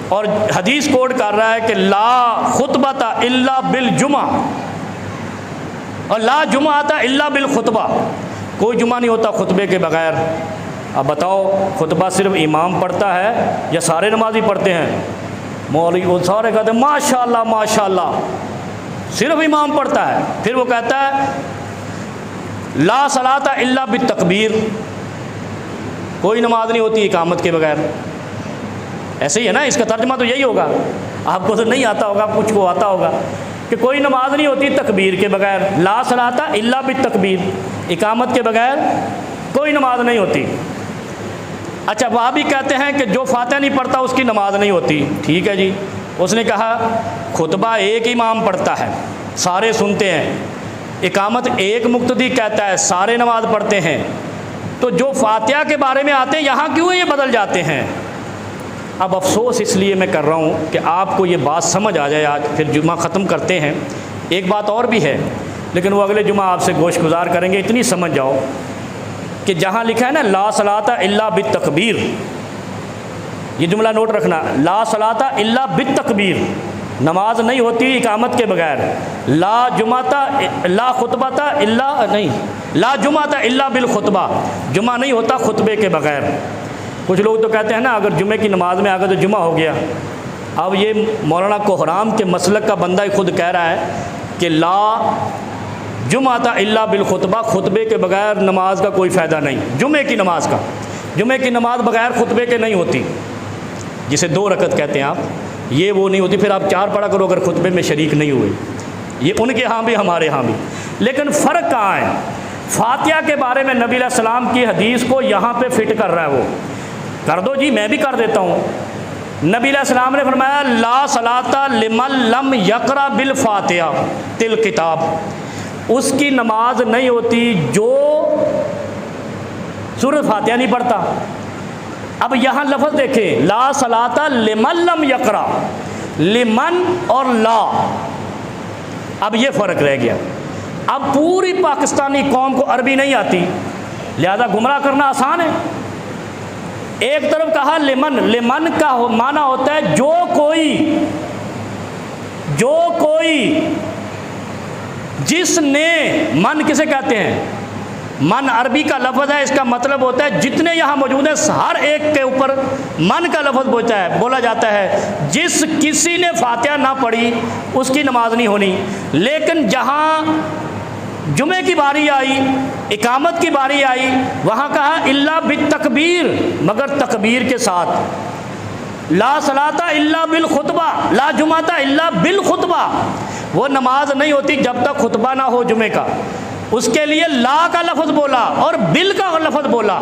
S1: اور حدیث کوٹ کر رہا ہے کہ لا خطبۃ الا بالجمعہ اور لا جمعۃ الا بالخطبہ، کوئی جمعہ نہیں ہوتا خطبے کے بغیر۔ اب بتاؤ خطبہ صرف امام پڑھتا ہے یا سارے نمازی پڑھتے ہیں؟ مولوی وہ سارے کہتے ہیں ماشاءاللہ ماشاءاللہ، صرف امام پڑھتا ہے۔ پھر وہ کہتا ہے لا صلاۃ الا بالتکبیر، کوئی نماز نہیں ہوتی اقامت کے بغیر۔ ایسے ہی ہے نا، اس کا ترجمہ تو یہی ہوگا، آپ کو تو نہیں آتا ہوگا، کچھ کو آتا ہوگا کہ کوئی نماز نہیں ہوتی تکبیر کے بغیر، لا صلاۃ الا بالتکبیر، اقامت کے بغیر کوئی نماز نہیں ہوتی۔ اچھا وہ بھی کہتے ہیں کہ جو فاتحہ نہیں پڑھتا اس کی نماز نہیں ہوتی، ٹھیک ہے جی، اس نے کہا خطبہ ایک امام پڑھتا ہے، سارے سنتے ہیں، اقامت ایک مقتدی کہتا ہے، سارے نماز پڑھتے ہیں، تو جو فاتحہ کے بارے میں آتے ہیں یہاں کیوں یہ بدل جاتے ہیں؟ اب افسوس اس لیے میں کر رہا ہوں کہ آپ کو یہ بات سمجھ آ جائے، آج پھر جمعہ ختم کرتے ہیں۔ ایک بات اور بھی ہے لیکن وہ اگلے جمعہ آپ سے گوش گزار کریں گے، اتنی سمجھ جاؤ کہ جہاں لکھا ہے نا لا صلاۃ الا بالتکبیر، یہ جملہ نوٹ رکھنا، لا صلاۃ الا بالتکبیر، نماز نہیں ہوتی اقامت کے بغیر، لا خطبۃ الا نہیں، لا جمعۃ الا بالخطبہ، جمعہ نہیں ہوتا خطبے کے بغیر۔ کچھ لوگ تو کہتے ہیں نا اگر جمعے کی نماز میں آ گئے تو جمعہ ہو گیا۔ اب یہ مولانا کوہرام کے مسلک کا بندہ خود کہہ رہا ہے کہ لا جمعۃ الا بالخطبہ، خطبے کے بغیر نماز کا کوئی فائدہ نہیں، جمعے کی نماز کا، جمعے کی نماز بغیر خطبے کے نہیں ہوتی، جسے 2 رکعت کہتے ہیں آپ، یہ وہ نہیں ہوتی، پھر آپ 4 پڑھا کرو اگر خطبے میں شریک نہیں ہوئے۔ یہ ان کے ہاں بھی ہمارے ہاں بھی، لیکن فرق کہاں ہے؟ فاتحہ کے بارے میں نبی علیہ السلام کی حدیث کو یہاں پہ فٹ کر رہا ہے، وہ کر دو جی، میں بھی کر دیتا ہوں۔ نبی علیہ السلام نے فرمایا لا صلاۃ لمن لم یقرأ بالفاتحہ تل کتاب، اس کی نماز نہیں ہوتی جو سورۃ فاتحہ نہیں پڑھتا۔ اب یہاں لفظ دیکھیں، لا صلاۃ لمن لم یقرأ، لمن اور لا، اب یہ فرق رہ گیا۔ اب پوری پاکستانی قوم کو عربی نہیں آتی، لہذا گمراہ کرنا آسان ہے۔ ایک طرف کہا لمن، لمن کا معنی ہوتا ہے جو کوئی جس نے، من کسے کہتے ہیں؟ من عربی کا لفظ ہے، اس کا مطلب ہوتا ہے جتنے یہاں موجود ہیں ہر ایک کے اوپر من کا لفظ بولا جاتا ہے۔ جس کسی نے فاتحہ نہ پڑھی اس کی نماز نہیں ہونی، لیکن جہاں جمعے کی باری آئی، اقامت کی باری آئی، وہاں کہا الا بالتکبیر، مگر تکبیر کے ساتھ۔ لا صلاۃ الا بالخطبہ، لا جمعۃ الا بالخطبہ، وہ نماز نہیں ہوتی جب تک خطبہ نہ ہو جمعے کا۔ اس کے لیے لا کا لفظ بولا اور بل کا لفظ بولا،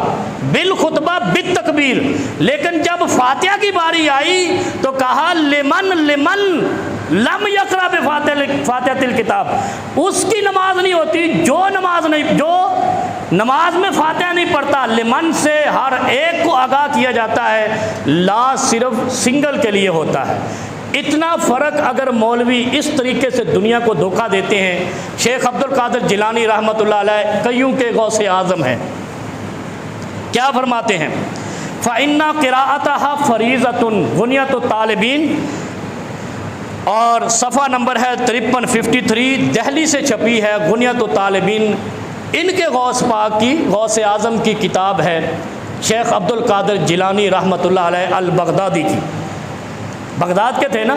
S1: بالخطبہ بالتکبیر، لیکن جب فاتحہ کی باری آئی تو کہا لمن لم یقرأ بفاتحۃ الکتاب، اس کی نماز نہیں ہوتی جو نماز میں فاتحہ نہیں پڑھتا۔ لمن سے ہر ایک کو آگاہ کیا جاتا ہے، لا صرف سنگل کے لیے ہوتا ہے۔ اتنا فرق اگر مولوی اس طریقے سے دنیا کو دھوکہ دیتے ہیں۔ شیخ عبد القادر جیلانی رحمۃ اللہ علیہ کئیوں کے غوث اعظم ہیں، کیا فرماتے ہیں؟ فَإِنَّ قِرَاءَتَهَا فَرِيضَةٌ غنیۃ الطالبین، اور صفحہ نمبر ہے 5353، دہلی سے چھپی ہے غنیۃ الطالبین، ان کے غوث پاک کی، غوث اعظم کی کتاب ہے، شیخ عبد القادر جیلانی رحمۃ اللہ علیہ البغدادی کی، بغداد کے تھے نا۔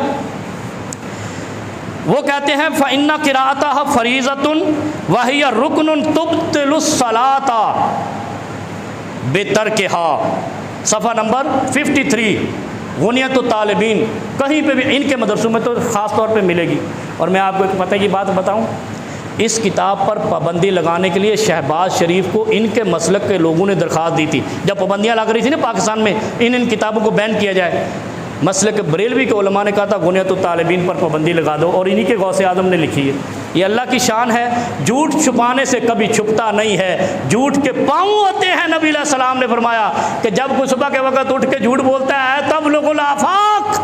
S1: وہ کہتے ہیں فَإِنَّ قِرَاءَتَهَا فَرِيضَةٌ وَهِيَ رُكْنٌ تُبْطِلُ الصَّلَاةَ بِتَرْكِهَا، صفحہ نمبر 53، غنیۃ الطالبین، کہیں پہ بھی ان کے مدرسوں میں تو خاص طور پہ ملے گی۔ اور میں آپ کو ایک پتہ کی بات بتاؤں، اس کتاب پر پابندی لگانے کے لیے شہباز شریف کو ان کے مسلک کے لوگوں نے درخواست دی تھی، جب پابندیاں لگ رہی تھی نا پاکستان میں، ان کتابوں کو بین کیا جائے۔ مسلک بریلوی کے علماء نے کہا تھا غنیۃ الطالبین پر پابندی لگا دو، اور انہی کے غوث اعظم نے لکھی ہے۔ یہ اللہ کی شان ہے، جھوٹ چھپانے سے کبھی چھپتا نہیں ہے، جھوٹ کے پاؤں ہوتے ہیں۔ نبی علیہ السلام نے فرمایا کہ جب کوئی صبح کے وقت اٹھ کے جھوٹ بولتا ہے تب لوگ الآفاق،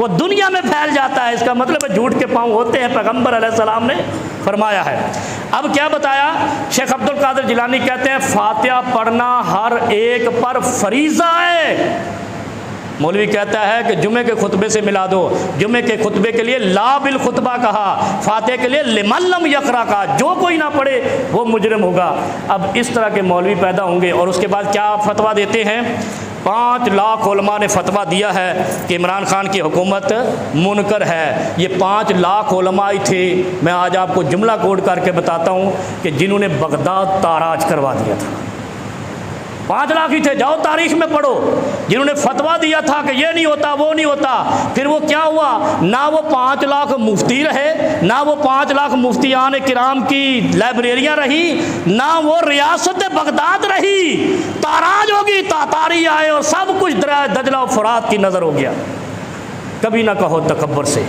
S1: وہ دنیا میں پھیل جاتا ہے، اس کا مطلب ہے جھوٹ کے پاؤں ہوتے ہیں، پیغمبر علیہ السلام نے فرمایا ہے۔ اب کیا بتایا؟ شیخ عبد القادر جیلانی کہتے ہیں فاتحہ پڑھنا ہر ایک پر فریضہ ہے۔ مولوی کہتا ہے کہ جمعے کے خطبے سے ملا دو، جمعے کے خطبے کے لیے لا بالخطبہ کہا، فاتحہ کے لیے لمن لم یقرأ کہا، جو کوئی نہ پڑھے وہ مجرم ہوگا۔ اب اس طرح کے مولوی پیدا ہوں گے، اور اس کے بعد کیا فتویٰ دیتے ہیں؟ 5 لاکھ علماء نے فتویٰ دیا ہے کہ عمران خان کی حکومت منکر ہے۔ یہ 5 لاکھ علماء ہی تھے، میں آج آپ کو جملہ کوڈ کر کے بتاتا ہوں کہ جنہوں نے بغداد تاراج کروا دیا تھا۔ 5 لاکھ ہی تھے، جاؤ تاریخ میں پڑھو، جنہوں نے فتویٰ دیا تھا کہ یہ نہیں ہوتا وہ نہیں ہوتا۔ پھر وہ کیا ہوا؟ نہ وہ 5 لاکھ مفتی رہے، نہ وہ 5 لاکھ مفتیان کرام کی لائبریریاں رہی، نہ وہ ریاست بغداد رہی۔ تاراج ہوگی، تاتاری آئے اور سب کچھ دریائے دجلہ و فرات کی نظر ہو گیا۔ کبھی نہ کہو تکبر سے،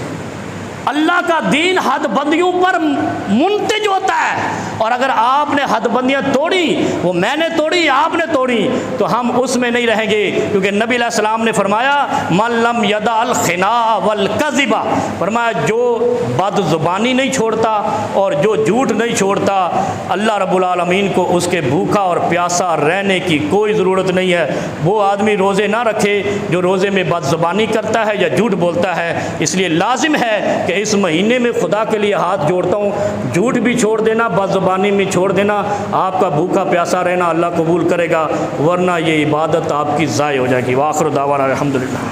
S1: اللہ کا دین حد بندیوں پر منتج ہوتا ہے، اور اگر آپ نے حد بندیاں توڑی، وہ میں نے توڑی، آپ نے توڑی، تو ہم اس میں نہیں رہیں گے، کیونکہ نبی علیہ السلام نے فرمایا من لم یدع الخناء والکذب، فرمایا جو بد زبانی نہیں چھوڑتا اور جو جھوٹ نہیں چھوڑتا، اللہ رب العالمین کو اس کے بھوکا اور پیاسا رہنے کی کوئی ضرورت نہیں ہے۔ وہ آدمی روزے نہ رکھے جو روزے میں بد زبانی کرتا ہے یا جھوٹ بولتا ہے۔ اس لیے لازم ہے کہ اس مہینے میں خدا کے لیے ہاتھ جوڑتا ہوں، جھوٹ بھی چھوڑ دینا، بد زبانی میں چھوڑ دینا، آپ کا بھوکا پیاسا رہنا اللہ قبول کرے گا، ورنہ یہ عبادت آپ کی ضائع ہو جائے گی۔ وآخر دعوانا الحمدللہ۔